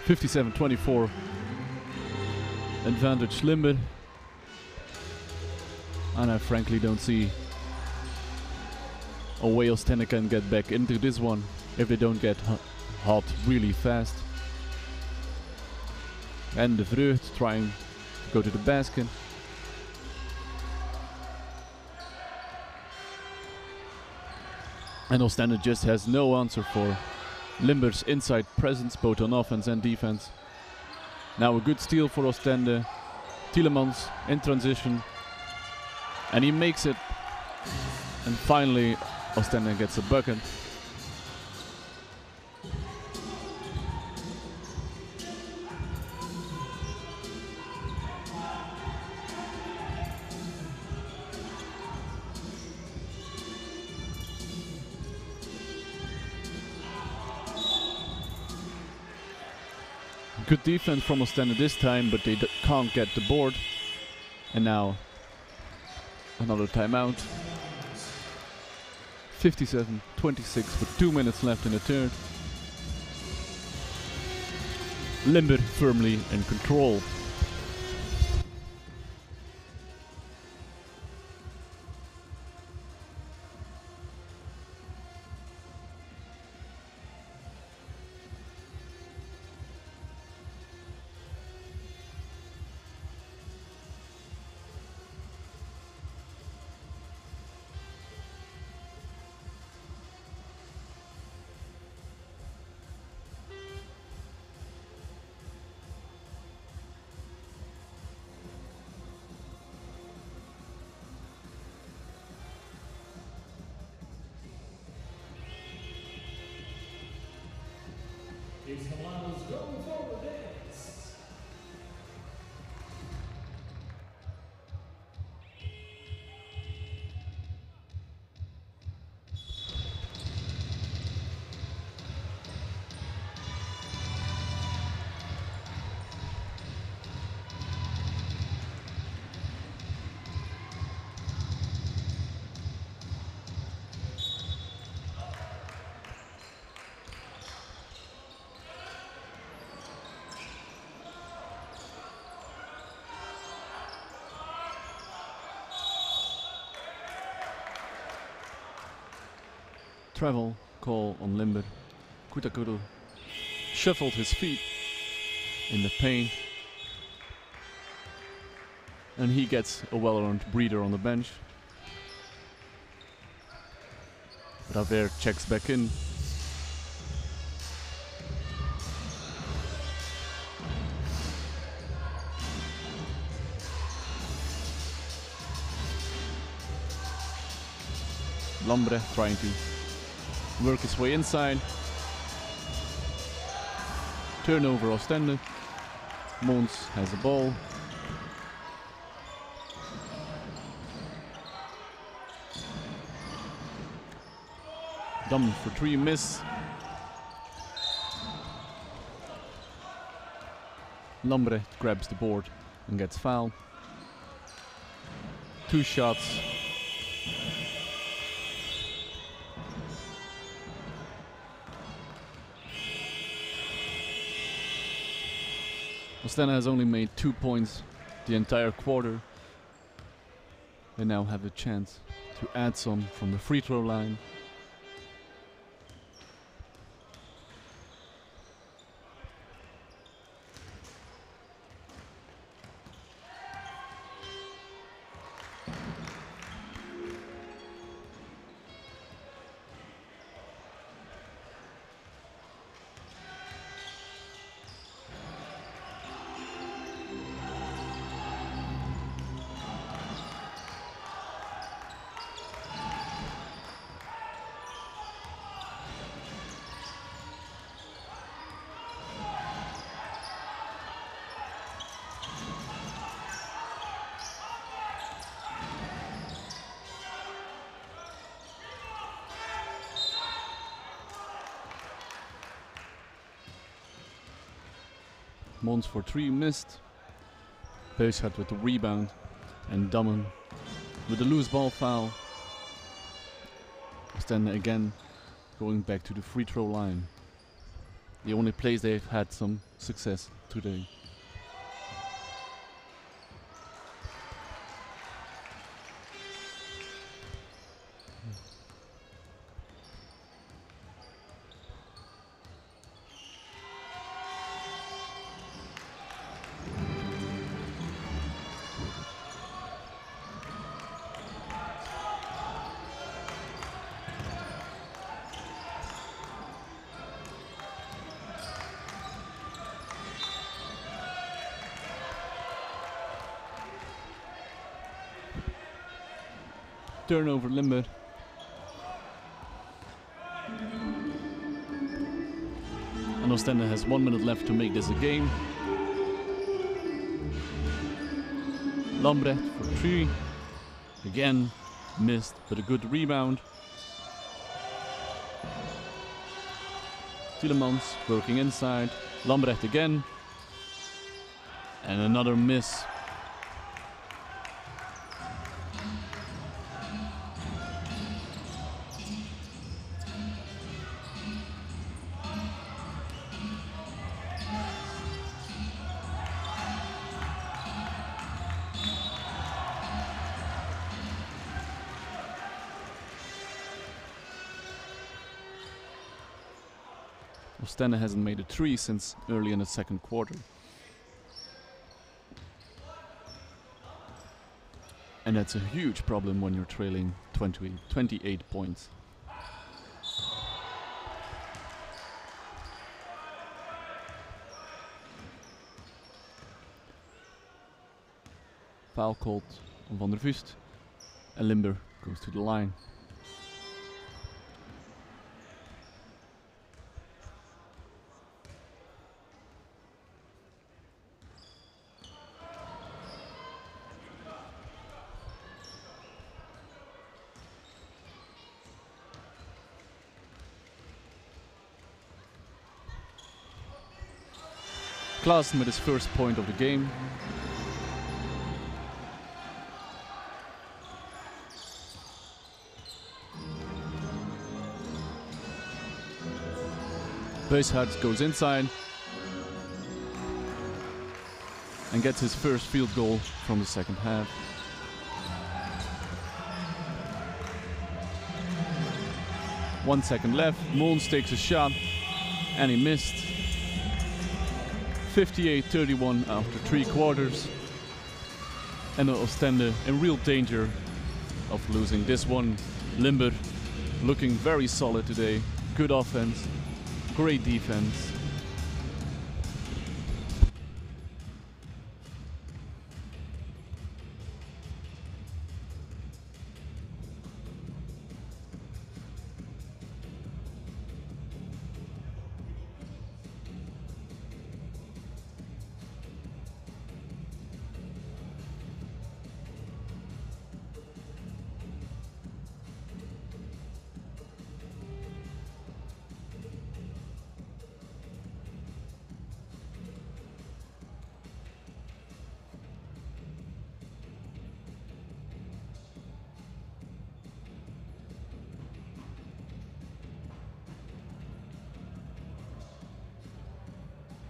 Speaker 2: (57-24) advantage Limburg, and I frankly don't see a way Oostende can get back into this one if they don't get hot really fast. And De Vreugd trying to go to the basket. And Oostende just has no answer for Limburg's inside presence, both on offense and defense. Now a good steal for Oostende. Tielemans in transition. And he makes it. And finally, Oostende gets a bucket. Good defense from Oostende this time, but they can't get the board. And now another timeout. 57-26 with 2 minutes left in the third. Limburg firmly in control.
Speaker 1: Instalados go for the dance.
Speaker 2: Travel call on Limburg. Kutakuru shuffled his feet in the pain, and he gets a well-earned breather on the bench. Raver checks back in. Lambre trying to work his way inside. Turnover Oostende. Mons has the ball. Dom for 3, miss. Lambre grabs the board and gets fouled. 2 shots. Oostende has only made 2 points the entire quarter. They now have a chance to add some from the free throw line. Mons for 3, missed. Beushat with the rebound. And Dammen with the loose ball foul. Oostende again going back to the free throw line. The only place they've had some success today. Turnover Limburg. And Oostende has 1 minute left to make this a game. Lambre for 3. Again, missed, but a good rebound. Tielemans working inside. Lambrecht again. And another miss. Oostende hasn't made a 3 since early in the second quarter. And that's a huge problem when you're trailing 28 points. Foul called on Van der Vust, and Limburg goes to the line. Klaassen with his first point of the game. Beusgaard goes inside and gets his first field goal from the second half. One second left, Mons takes a shot and he missed. 58-31 after 3 quarters. And Oostende in real danger of losing this one. Limburg looking very solid today. Good offense, great defense.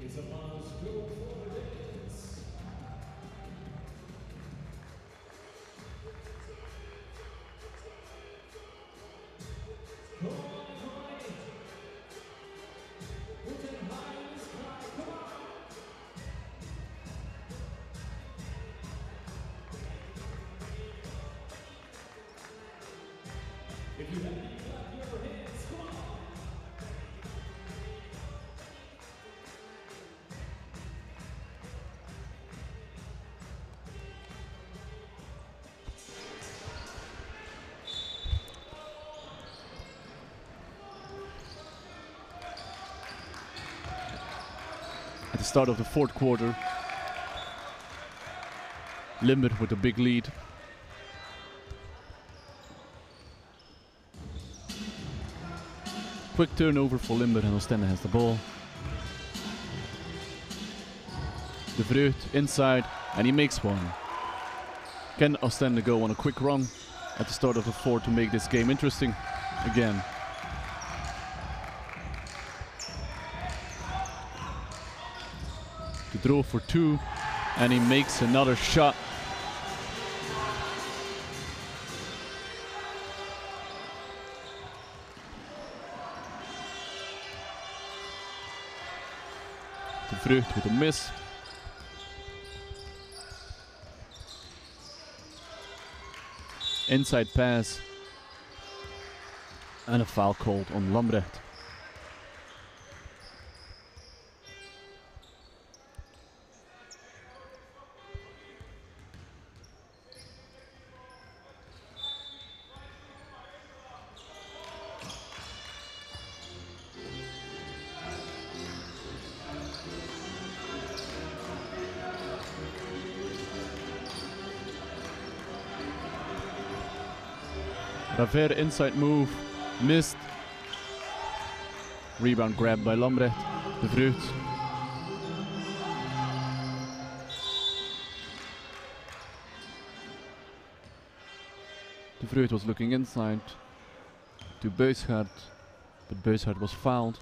Speaker 1: It's a mouse go for the dance. Come on, put it high in the sky, come on. If you have any, clap your hands, come on.
Speaker 2: At the start of the fourth quarter, Limburg with a big lead. Quick turnover for Limburg and Oostende has the ball. De Vreugd inside and he makes one. Can Oostende go on a quick run at the start of the fourth to make this game interesting again? To throw for 2 and he makes another shot. De Vreugd with a miss. Inside pass and a foul called on Lambrecht. Raver inside move, missed. Rebound grabbed by Lambrecht. De Vreugd. De Vreugd was looking inside to Beusgaard, but Beusgaard was fouled.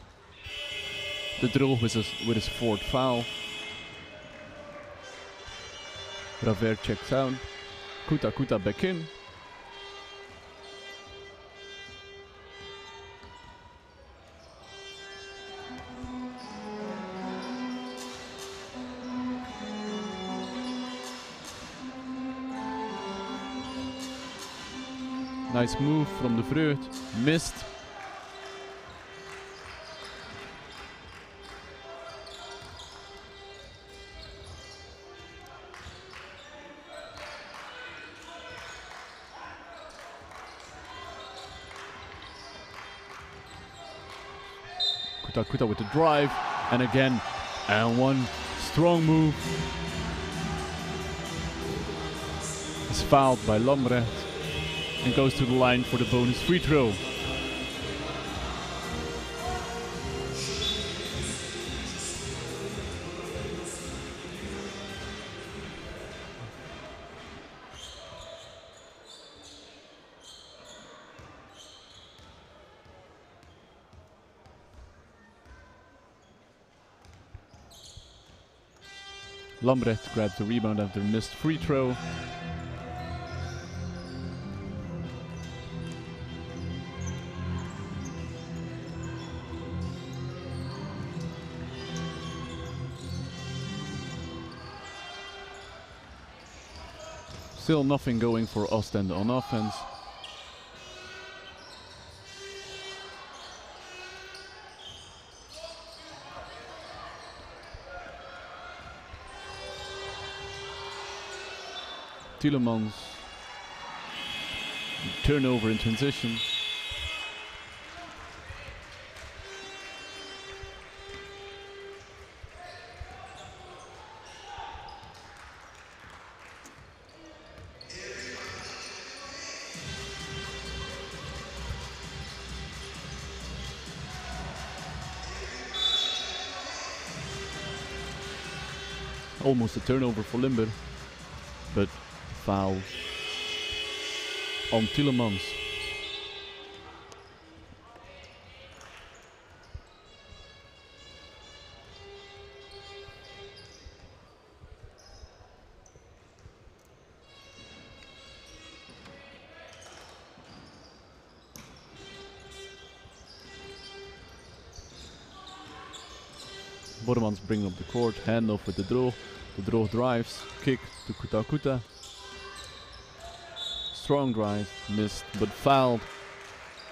Speaker 2: De Droog with his fourth foul. Raver checks out. Kuta back in. Nice move from De Vreugd, missed. Kuta with the drive, and again, and one strong move. Is fouled by Lambrecht and goes to the line for the bonus free throw. Lambrecht grabs the rebound after a missed free throw. Still nothing going for Oostende on offense. Tielemans, turnover in transition. Almost a turnover for Limburg, but foul on Tielemans. Bormans bringing up the court, handoff with the Droog. The Droog drives, kick to Kuta. Strong drive, missed, but fouled.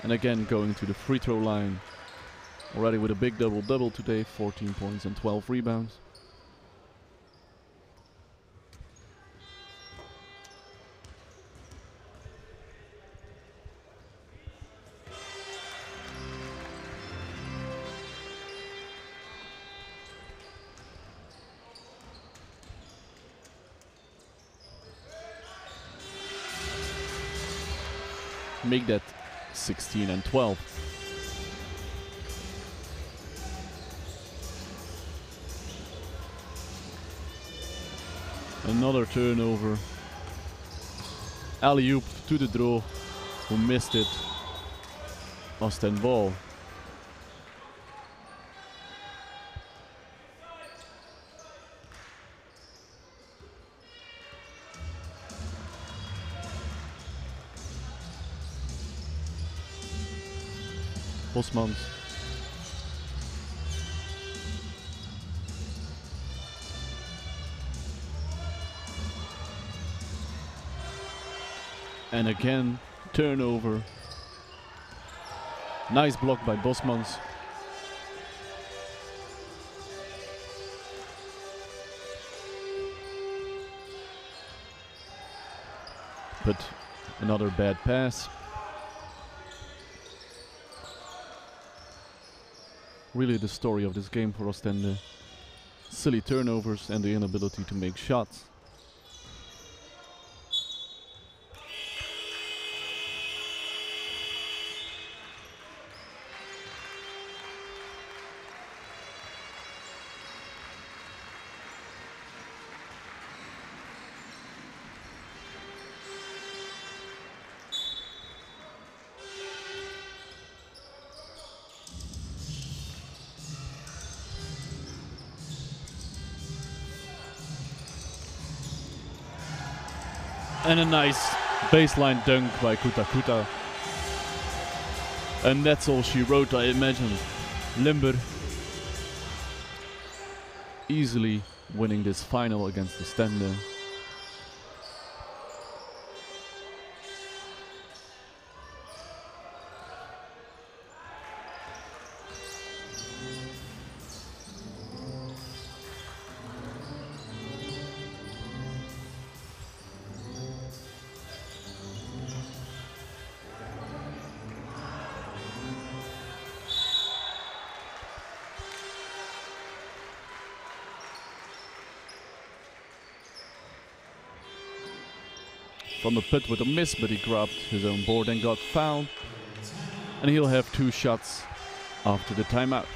Speaker 2: And again going to the free throw line. Already with a big double-double today, 14 points and 12 rebounds. Make that 16 and 12. Another turnover. Alley-oop to the Droog, who missed it. Oostende ball. Bosmans. And again, turnover. Nice block by Bosmans. But another bad pass. Really the story of this game for Oostende. Silly turnovers and the inability to make shots. And a nice baseline dunk by Kuta. And that's all she wrote, I imagine. Limburg easily winning this final against Oostende. From the pit with a miss, but he grabbed his own board and got fouled. And he'll have 2 shots after the timeout.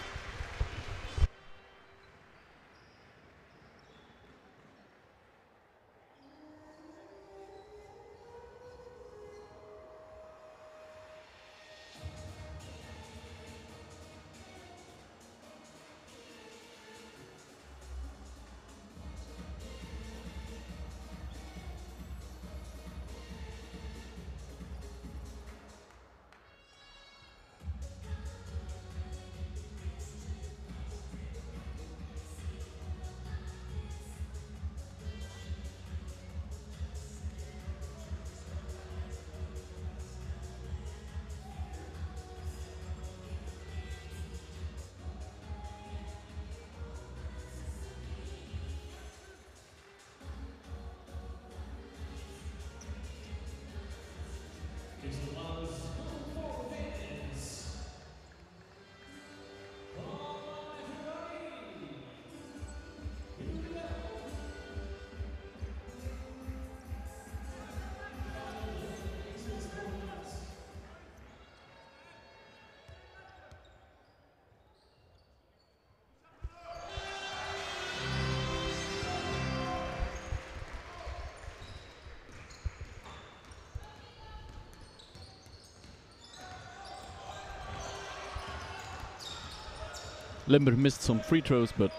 Speaker 2: Limburg missed some free throws, but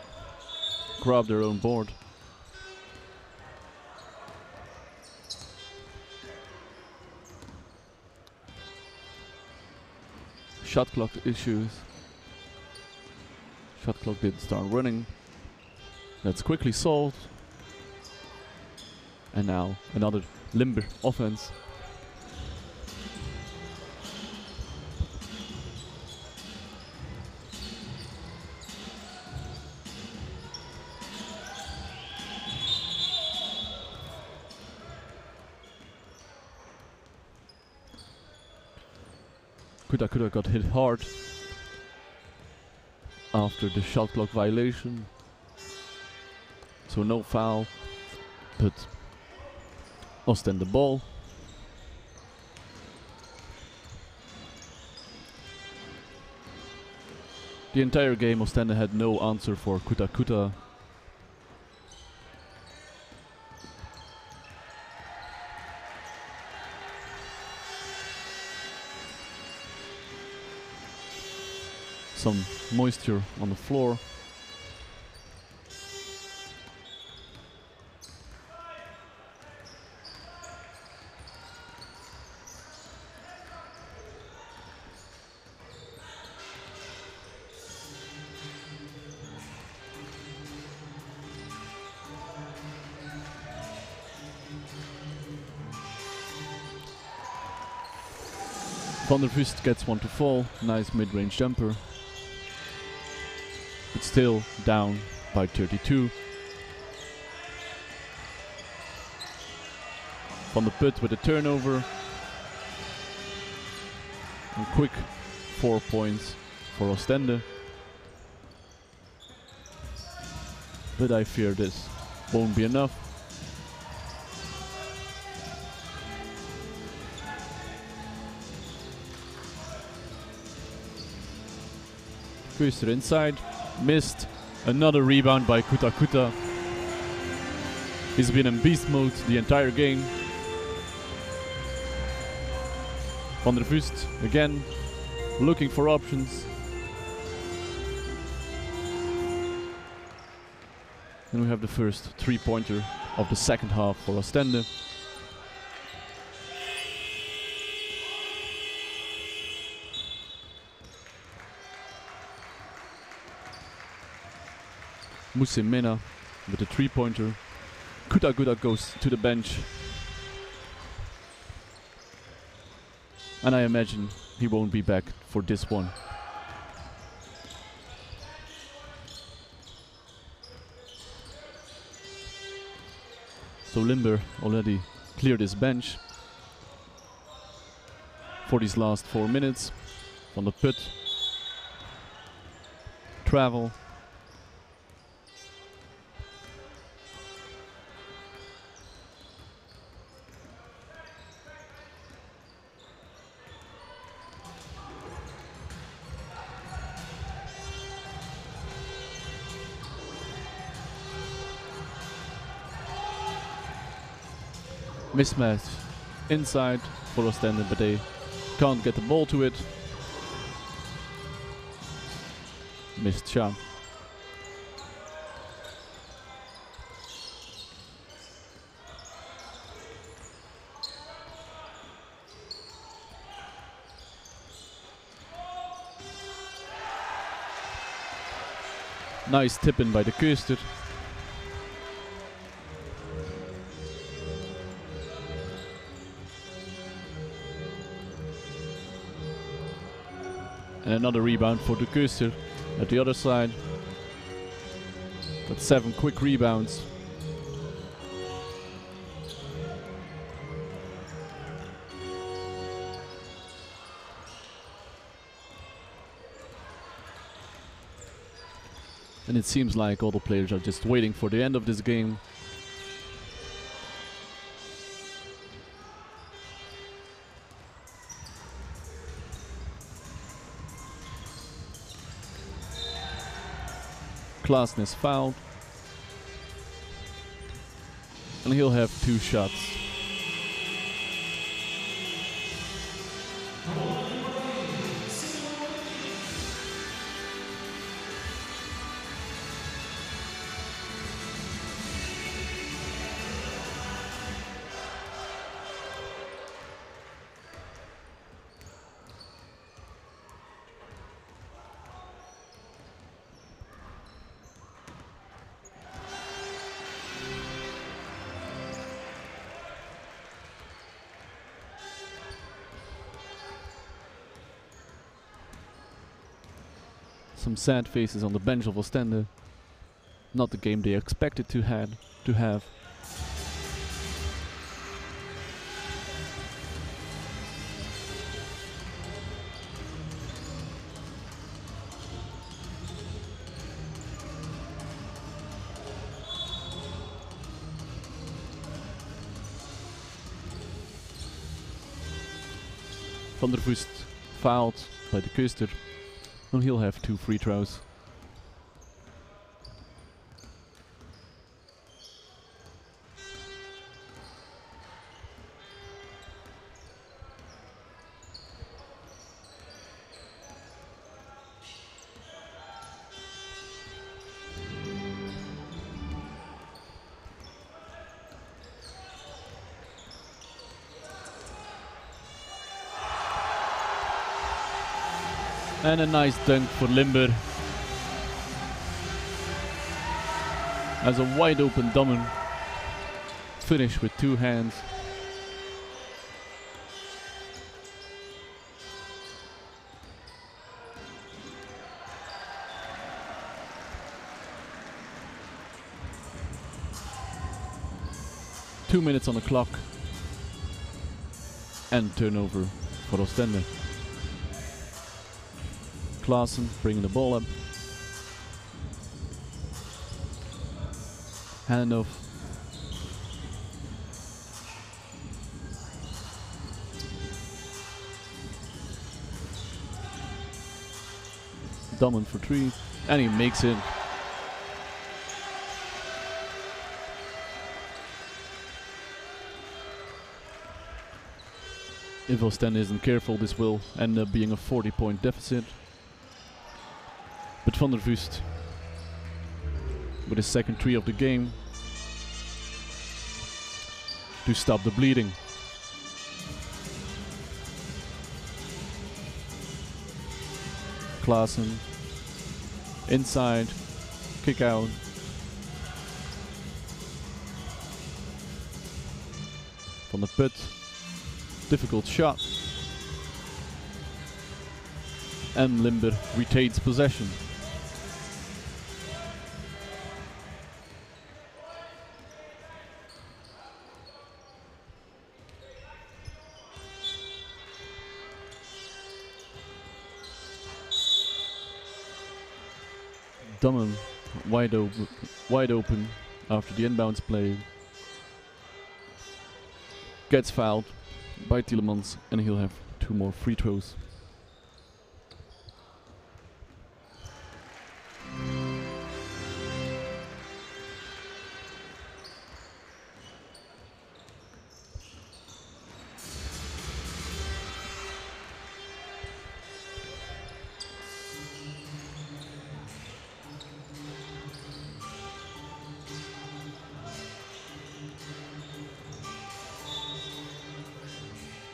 Speaker 2: grabbed their own board. Shot clock issues. Shot clock didn't start running. That's quickly solved. And now another Limburg offense. Kuda got hit hard after the shot clock violation. So no foul, but Oostende the ball. The entire game Oostende had no answer for Kuda. Some moisture on the floor. Van der Vust gets one to fall. Nice mid-range jumper. But still down by 32. Van der Put with a turnover. And quick 4 points for Oostende. But I fear this won't be enough. Kuster inside. Missed. Another rebound by Kuta. He's been in beast mode the entire game. Van der Vust again looking for options. And we have the first 3-pointer of the second half for Oostende. Mena with a 3-pointer. Kuda goes to the bench. And I imagine he won't be back for this one. So Limburg already cleared his bench for these last 4 minutes. Van der Put. Travel. Mismatch inside for Oostende, but they can't get the ball to it. Missed shot. Nice tip in by the Kuster. And another rebound for the Kuster at the other side. Got 7 quick rebounds. And it seems like all the players are just waiting for the end of this game. Klaasnes fouled. And he'll have 2 shots. Some sad faces on the bench of Oostende. Not the game they expected to have. Van der Voest fouled by the Kuster, and he'll have 2 free throws. And a nice dunk for Limburg. As a wide open Dammen finish with 2 hands. Two minutes on the clock. And turnover for Oostende. Klaassen bringing the ball up. Handoff. Dammen for 3, and he makes it. If Oostende isn't careful, this will end up being a 40-point deficit. But Van der Voest, with his second 3 of the game, to stop the bleeding. Klaassen, inside, kick out. Van der Put, difficult shot. And Limburg retains possession. Dammen wide open after the inbounds play. Gets fouled by Tielemans, and he'll have 2 more free throws.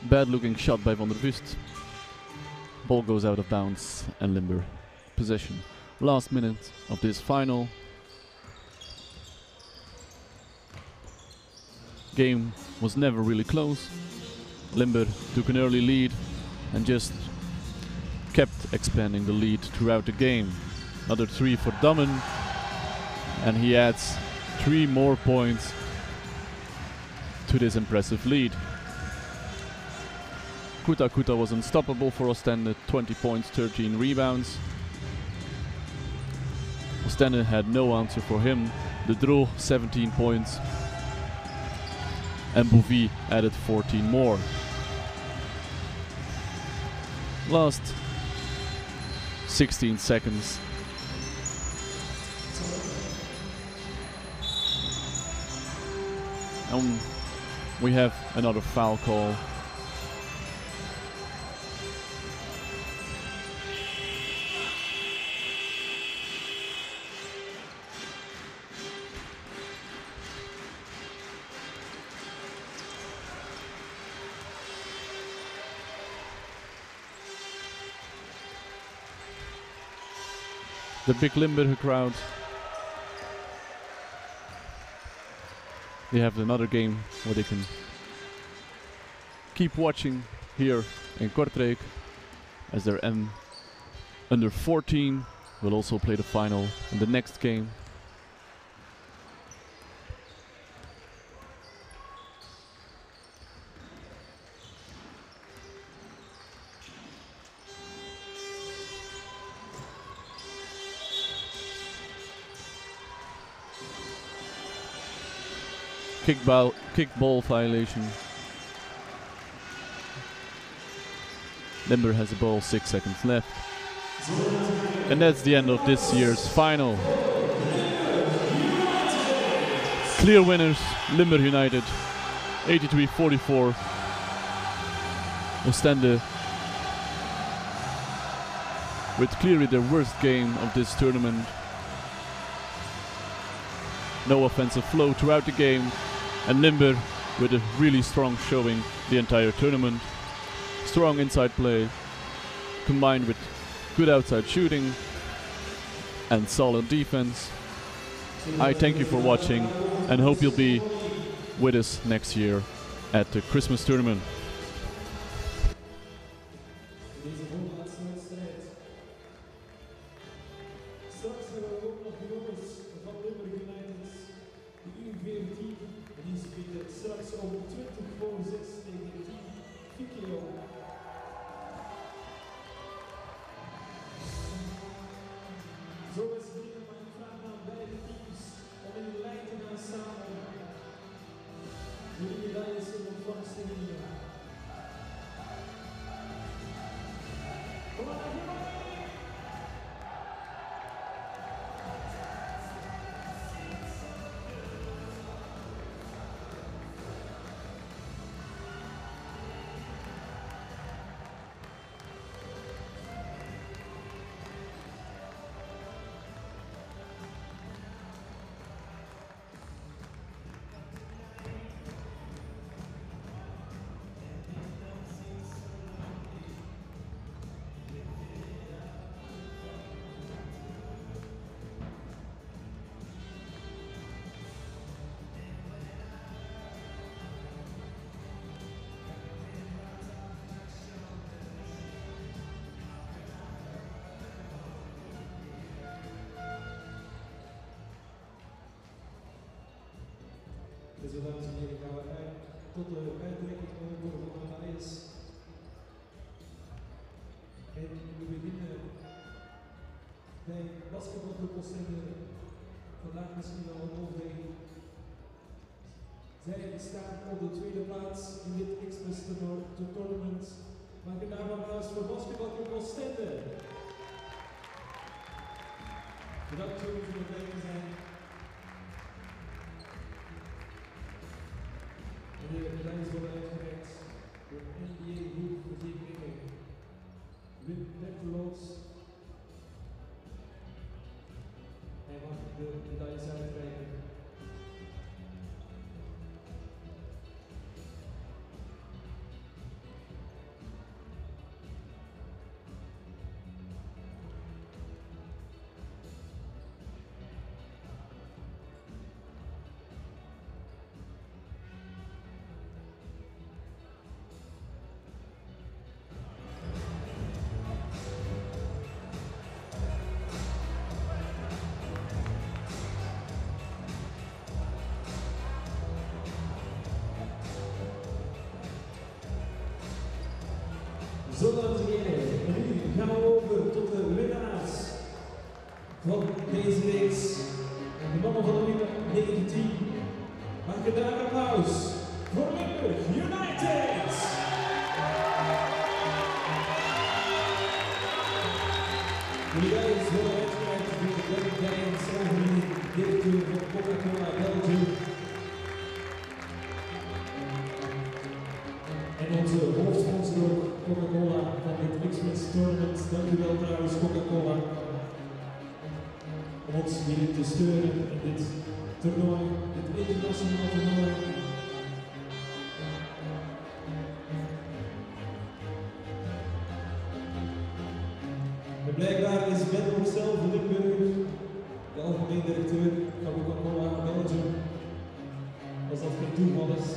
Speaker 2: Bad looking shot by Van der Voest. Ball goes out of bounds and Limburg possession. Last minute of this final. Game was never really close. Limburg took an early lead and just kept expanding the lead throughout the game. Another 3 for Dammen, and he adds 3 more points to this impressive lead. Kuta was unstoppable for Oostende, 20 points, 13 rebounds. Oostende had no answer for him. De Droo, 17 points. And Bouvy added 14 more. Last 16 seconds. And we have another foul call. The big Limburg crowd. They have another game where they can keep watching here in Kortrijk as their under 14 will also play the final in the next game. Kickball violation. Limburg has the ball, 6 seconds left. And that's the end of this year's final. Clear winners, Limburg United, 83-44. Oostende, with clearly their worst game of this tournament. No offensive flow throughout the game. And Limburg with a really strong showing the entire tournament. Strong inside play, combined with good outside shooting and solid defense. I thank you for watching and hope you'll be with us next year at the Christmas tournament.
Speaker 1: Zo is het hier mijn vraag aan beide teams om in de lijn te gaan samen. Jullie medailles in ontvangst te nemen. Dus dames en heren, gaan we tot de uitreiking worden van de medailles. En we beginnen bij basketbalclub Oostende. Vandaag misschien wel een overweging. Zij staan op de tweede plaats in dit Xmas tournament. Maak een naam applaus voor basketbalclub Oostende. Bedankt voor het erbij te zijn. De medailles worden uitgereikt door NBA Groep Verzekeringen. Wim Petterloos. Hij mag de medailles uitreiken. Zo, dames en heren, en nu gaan we over tot de winnaars van deze race. De mannen van de MU19. Maak een daar applaus voor Limburg United! De medailles worden uitgereikt door de Black Giants, algemeen directeur van Coca-Cola Belgium. En onze hoofdsponsor Coca-Cola van dit Xmas tournament. Dank u wel trouwens Coca-Cola om ons hierin te steunen in dit toernooi, dit internationaal toernooi. En blijkbaar is Ben ook zelf de Limburger, de algemeen directeur van Coca-Cola Belgium, als dat geen toeval is.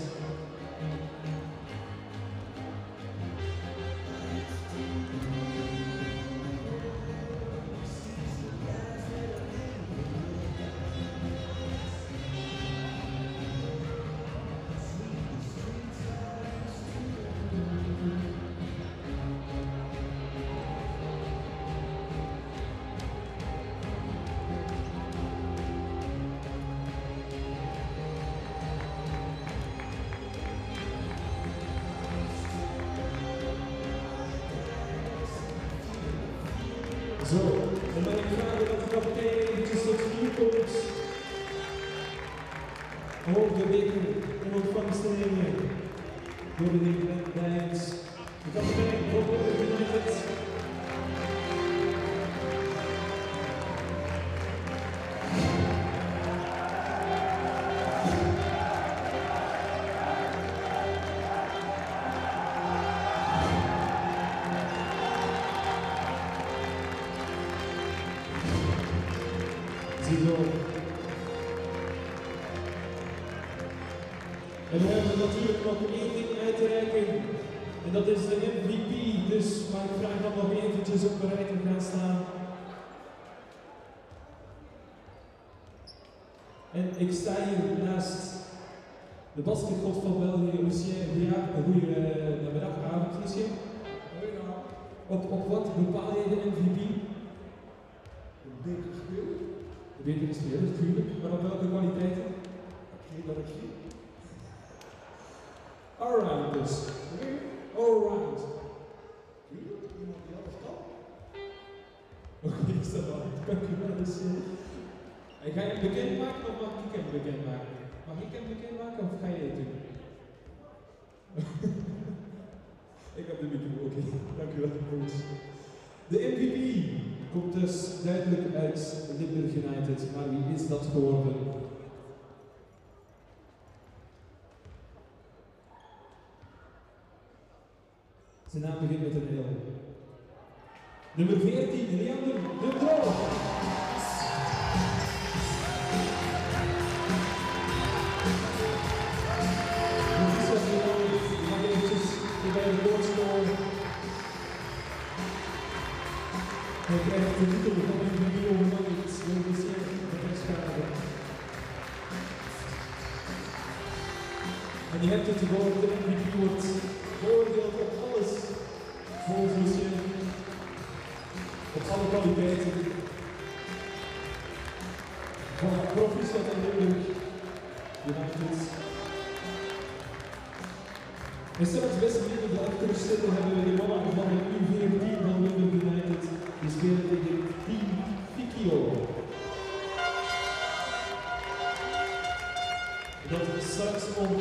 Speaker 1: Zo, en dan vragen we dat de kapitein eventjes tot hier komt. Om de beker in ontvangst te nemen. Door de heer Dijks. De kapitein van Limburg United. Ziezo. En we hebben natuurlijk nog één ding uit te reiken. En dat is de MVP. Dus maar ik vraag dan nog eventjes op de rij te gaan staan. En ik sta hier naast de basketgod van België, Oostende. Ja, een goede namiddag, avond, Lucien. Op wat bepaal je de MVP?
Speaker 3: Een beter speel.
Speaker 1: De betere speler, natuurlijk, maar op welke kwaliteiten?
Speaker 3: Geen dat ik zie.
Speaker 1: Alright dus. Alright.
Speaker 3: Iemand die alles kan.
Speaker 1: Oké, is dat wel? Dank u wel. Dus, ga je hem bekendmaken of mag ik hem bekendmaken? Mag ik hem bekendmaken of ga jij het doen? Ik heb de micro, oké. Dank u wel, coach. De MVP komt dus duidelijk uit Limburg United, maar wie is dat geworden? Zijn naam begint met een L. Nummer 14, Leander de Droog. Bij de boordschool. Hij krijgt de titel van MVP overhandigd door de CF van de Schade. En je hebt het gehoord, de MVP wordt beoordeeld op alles volgens Lucien. Op alle kwaliteiten. Van proficiat en Limburg United. En straks beste vrienden, de achterstelde hebben we de mannen van de U14 van Limburg United. Die spelen tegen Team Fikio. Dat is straks om 6:20.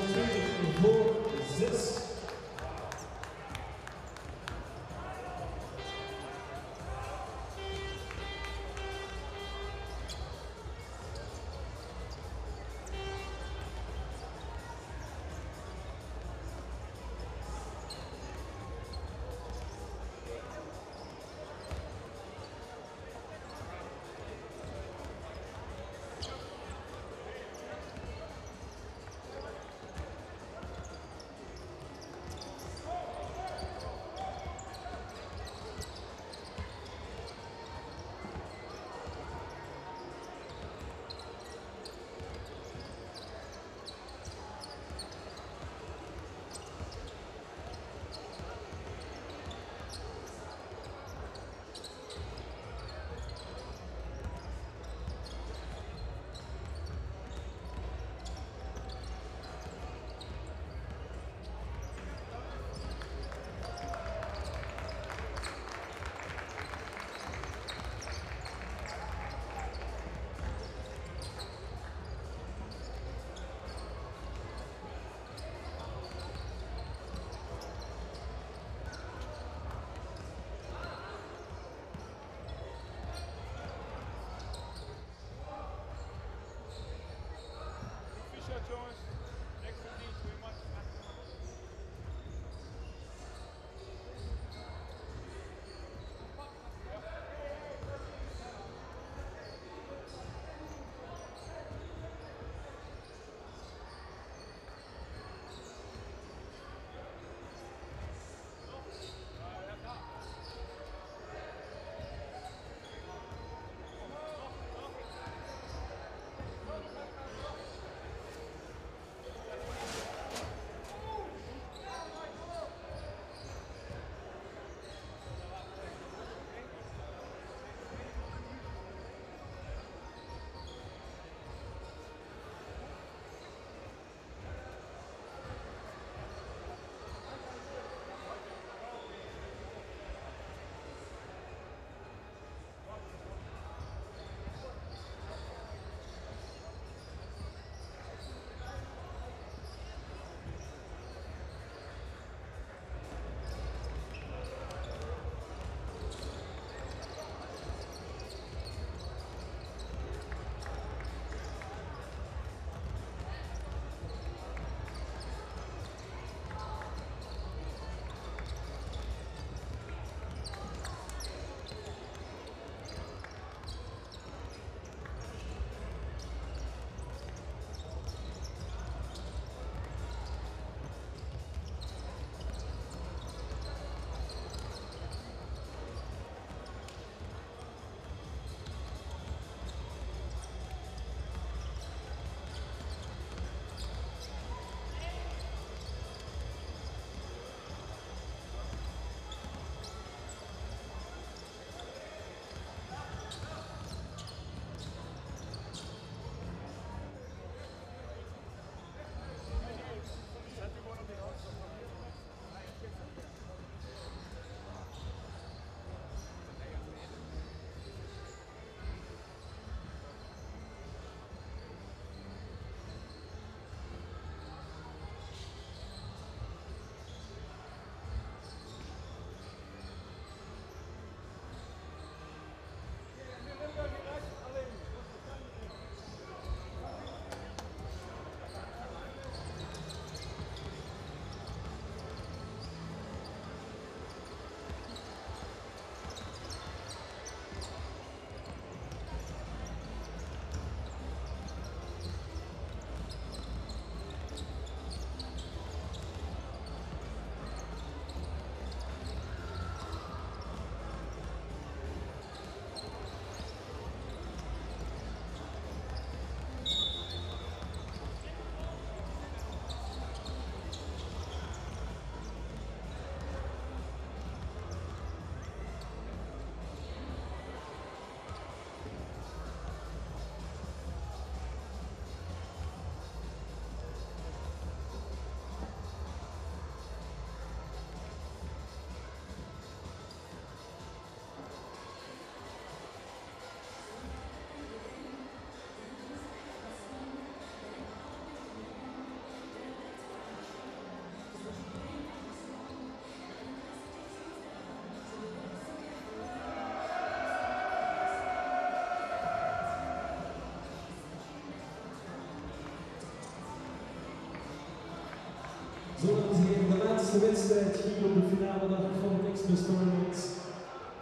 Speaker 1: Zo, dames en heren, de laatste wedstrijd hier op de finale dag van het Xmas Tournament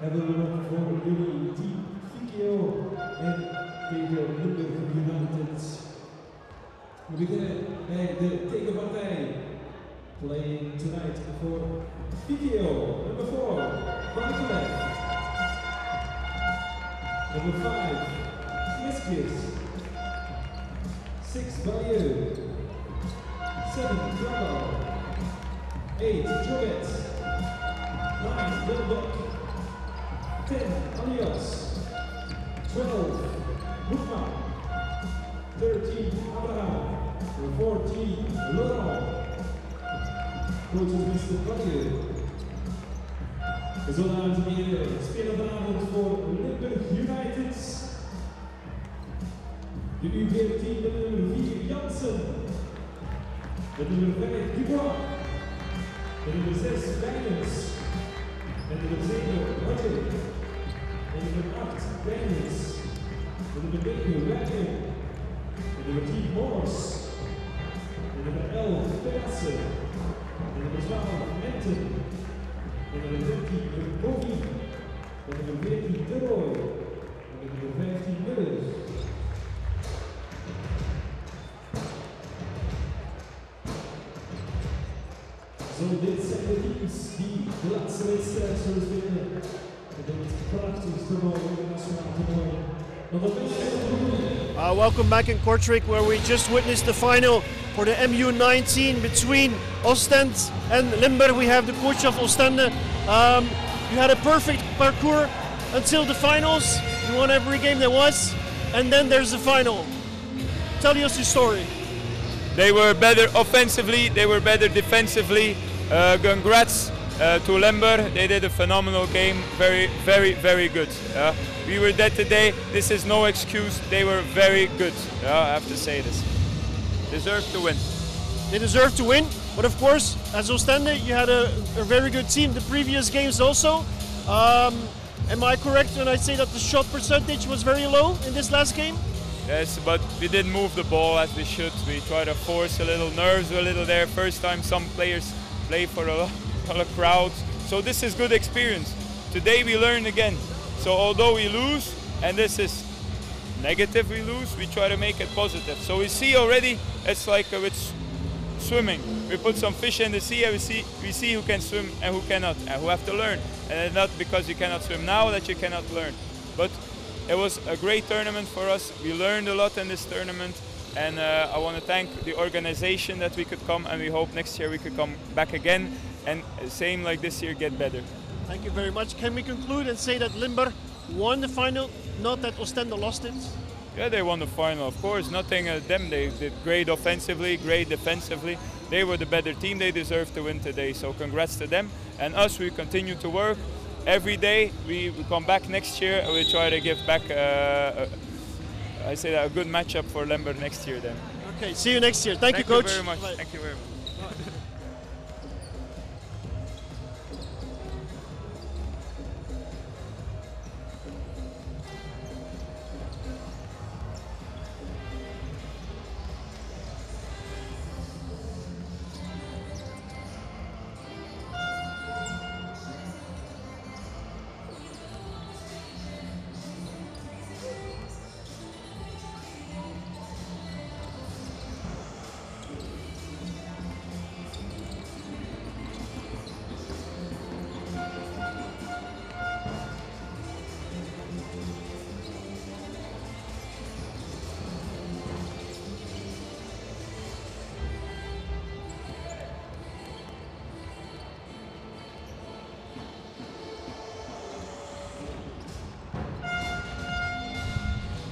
Speaker 1: hebben we nog voor jullie team Fikio en tegen Limburg United. We beginnen bij de tegenpartij. Playing tonight for Fikio, number 4, from the left. Number 5, Miskis. 6, Bayou. 7, Drumbo. 8, Jovet. 9, Bulldog. 10, Alias. 12, Boekma. 13, Abraham. 14, Laurent. Coach is Mr. Bayou. Zo, dames en heren, spelen vanavond voor Limburg United. De U14 met nummer 4 Jansen. Met nummer 5 Dubois. Met nummer 6 Wijnens. Met nummer 7 Roger. Met nummer 8 Wijnens. Met nummer 9 Wagner. Met nummer 10 Moors. Met nummer 11 Terrasse. Met nummer 12 Menten. Met nummer 13 Bovi. Met nummer 14 De Rooij. Met nummer 15 Muller. Zo, dit zijn de teams die de laatste wedstrijd zullen spelen. Met het prachtigste toernooi, internationaal toernooi.
Speaker 4: Welcome back in Kortrijk, where we just witnessed the final for the MU19 between Oostende and Limburg. We have the coach of Oostende. You had a perfect parcours until the finals. You won every game there was, and then there's the final. Tell us your story.
Speaker 5: They were better offensively, they were better defensively. Congrats to Limburg, they did a phenomenal game, very good. We were dead today, this is no excuse, they were very good. I have to say this. Deserved to win.
Speaker 4: They deserve to win, but of course, as Oostende, you had a very good team the previous games also. Am I correct when I say that the shot percentage was very low in this last game?
Speaker 5: Yes, but we didn't move the ball as we should. We tried to force a little, nerves a little there. First time some players play for a lot of crowds. So this is good experience. Today we learn again. So although we lose, and this is negative we lose, we try to make it positive. So we see already, it's like with swimming. We put some fish in the sea and we see who can swim and who cannot, and who have to learn. And it's not because you cannot swim now that you cannot learn. But it was a great tournament for us. We learned a lot in this tournament, and I want to thank the organization that we could come, and we hope next year we could come back again and same like this year, get better.
Speaker 4: Thank you very much. Can we conclude and say that Limburg won the final, not that Oostende lost it?
Speaker 5: Yeah, they won the final, of course. Nothing them. They did great offensively, great defensively. They were the better team. They deserve to win today. So congrats to them. And us, we continue to work. Every day we come back next year and we try to give back I say that a good matchup for Limburg next year then.
Speaker 4: Okay, see you next year. Thank you, coach.
Speaker 5: Thank you very much.
Speaker 4: Bye.
Speaker 5: Thank you very much.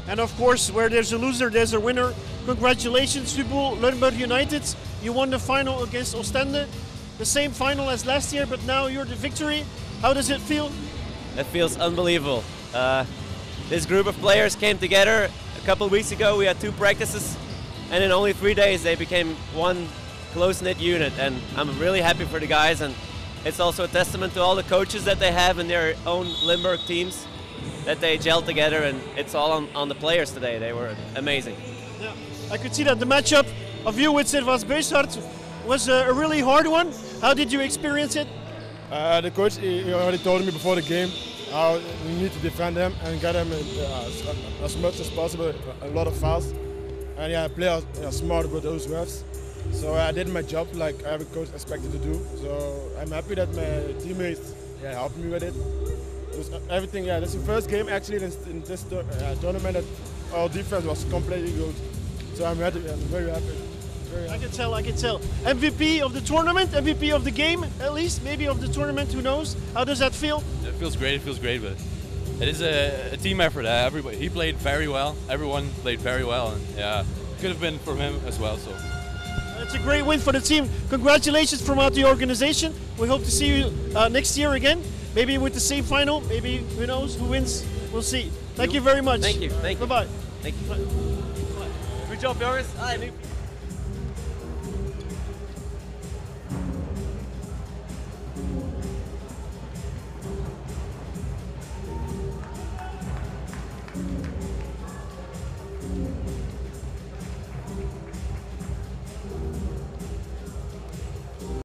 Speaker 4: And of course, where there's a loser, there's a winner. Congratulations to Limburg United. You won the final against Oostende. The same final as last year, but now you're the victory. How does it feel?
Speaker 6: It feels unbelievable. This group of players came together a couple of weeks ago. We had 2 practices, and in only 3 days they became one close-knit unit. And I'm really happy for the guys, and it's also a testament to all the coaches that they have in their own Limburg teams, that they gel together, and it's all on the players today. They were amazing.
Speaker 4: Yeah, I could see that the matchup of you with Servaas Beusart was a really hard one. How did you experience it?
Speaker 7: The coach he already told me before the game how we need to defend them and get them as much as possible, a lot of fouls. And yeah, play smart with those refs. So I did my job like every coach expected to do. So I'm happy that my teammates helped me with it. Everything, this is the first game actually in this tournament that our defense was completely good. So I'm very happy.
Speaker 4: I can tell. MVP of the tournament, MVP of the game, at least, maybe of the tournament, who knows? How does that feel?
Speaker 8: It feels great, but it is a team effort. Everybody, he played very well, everyone played very well, and yeah, could have been for him as well. So
Speaker 4: it's a great win for the team. Congratulations from out the organization. We hope to see you next year again, maybe with the same final, maybe who knows who wins, we'll see. Thank you very much.
Speaker 6: Thank you.
Speaker 4: Bye-bye.
Speaker 6: Thank you. Good job, Joris.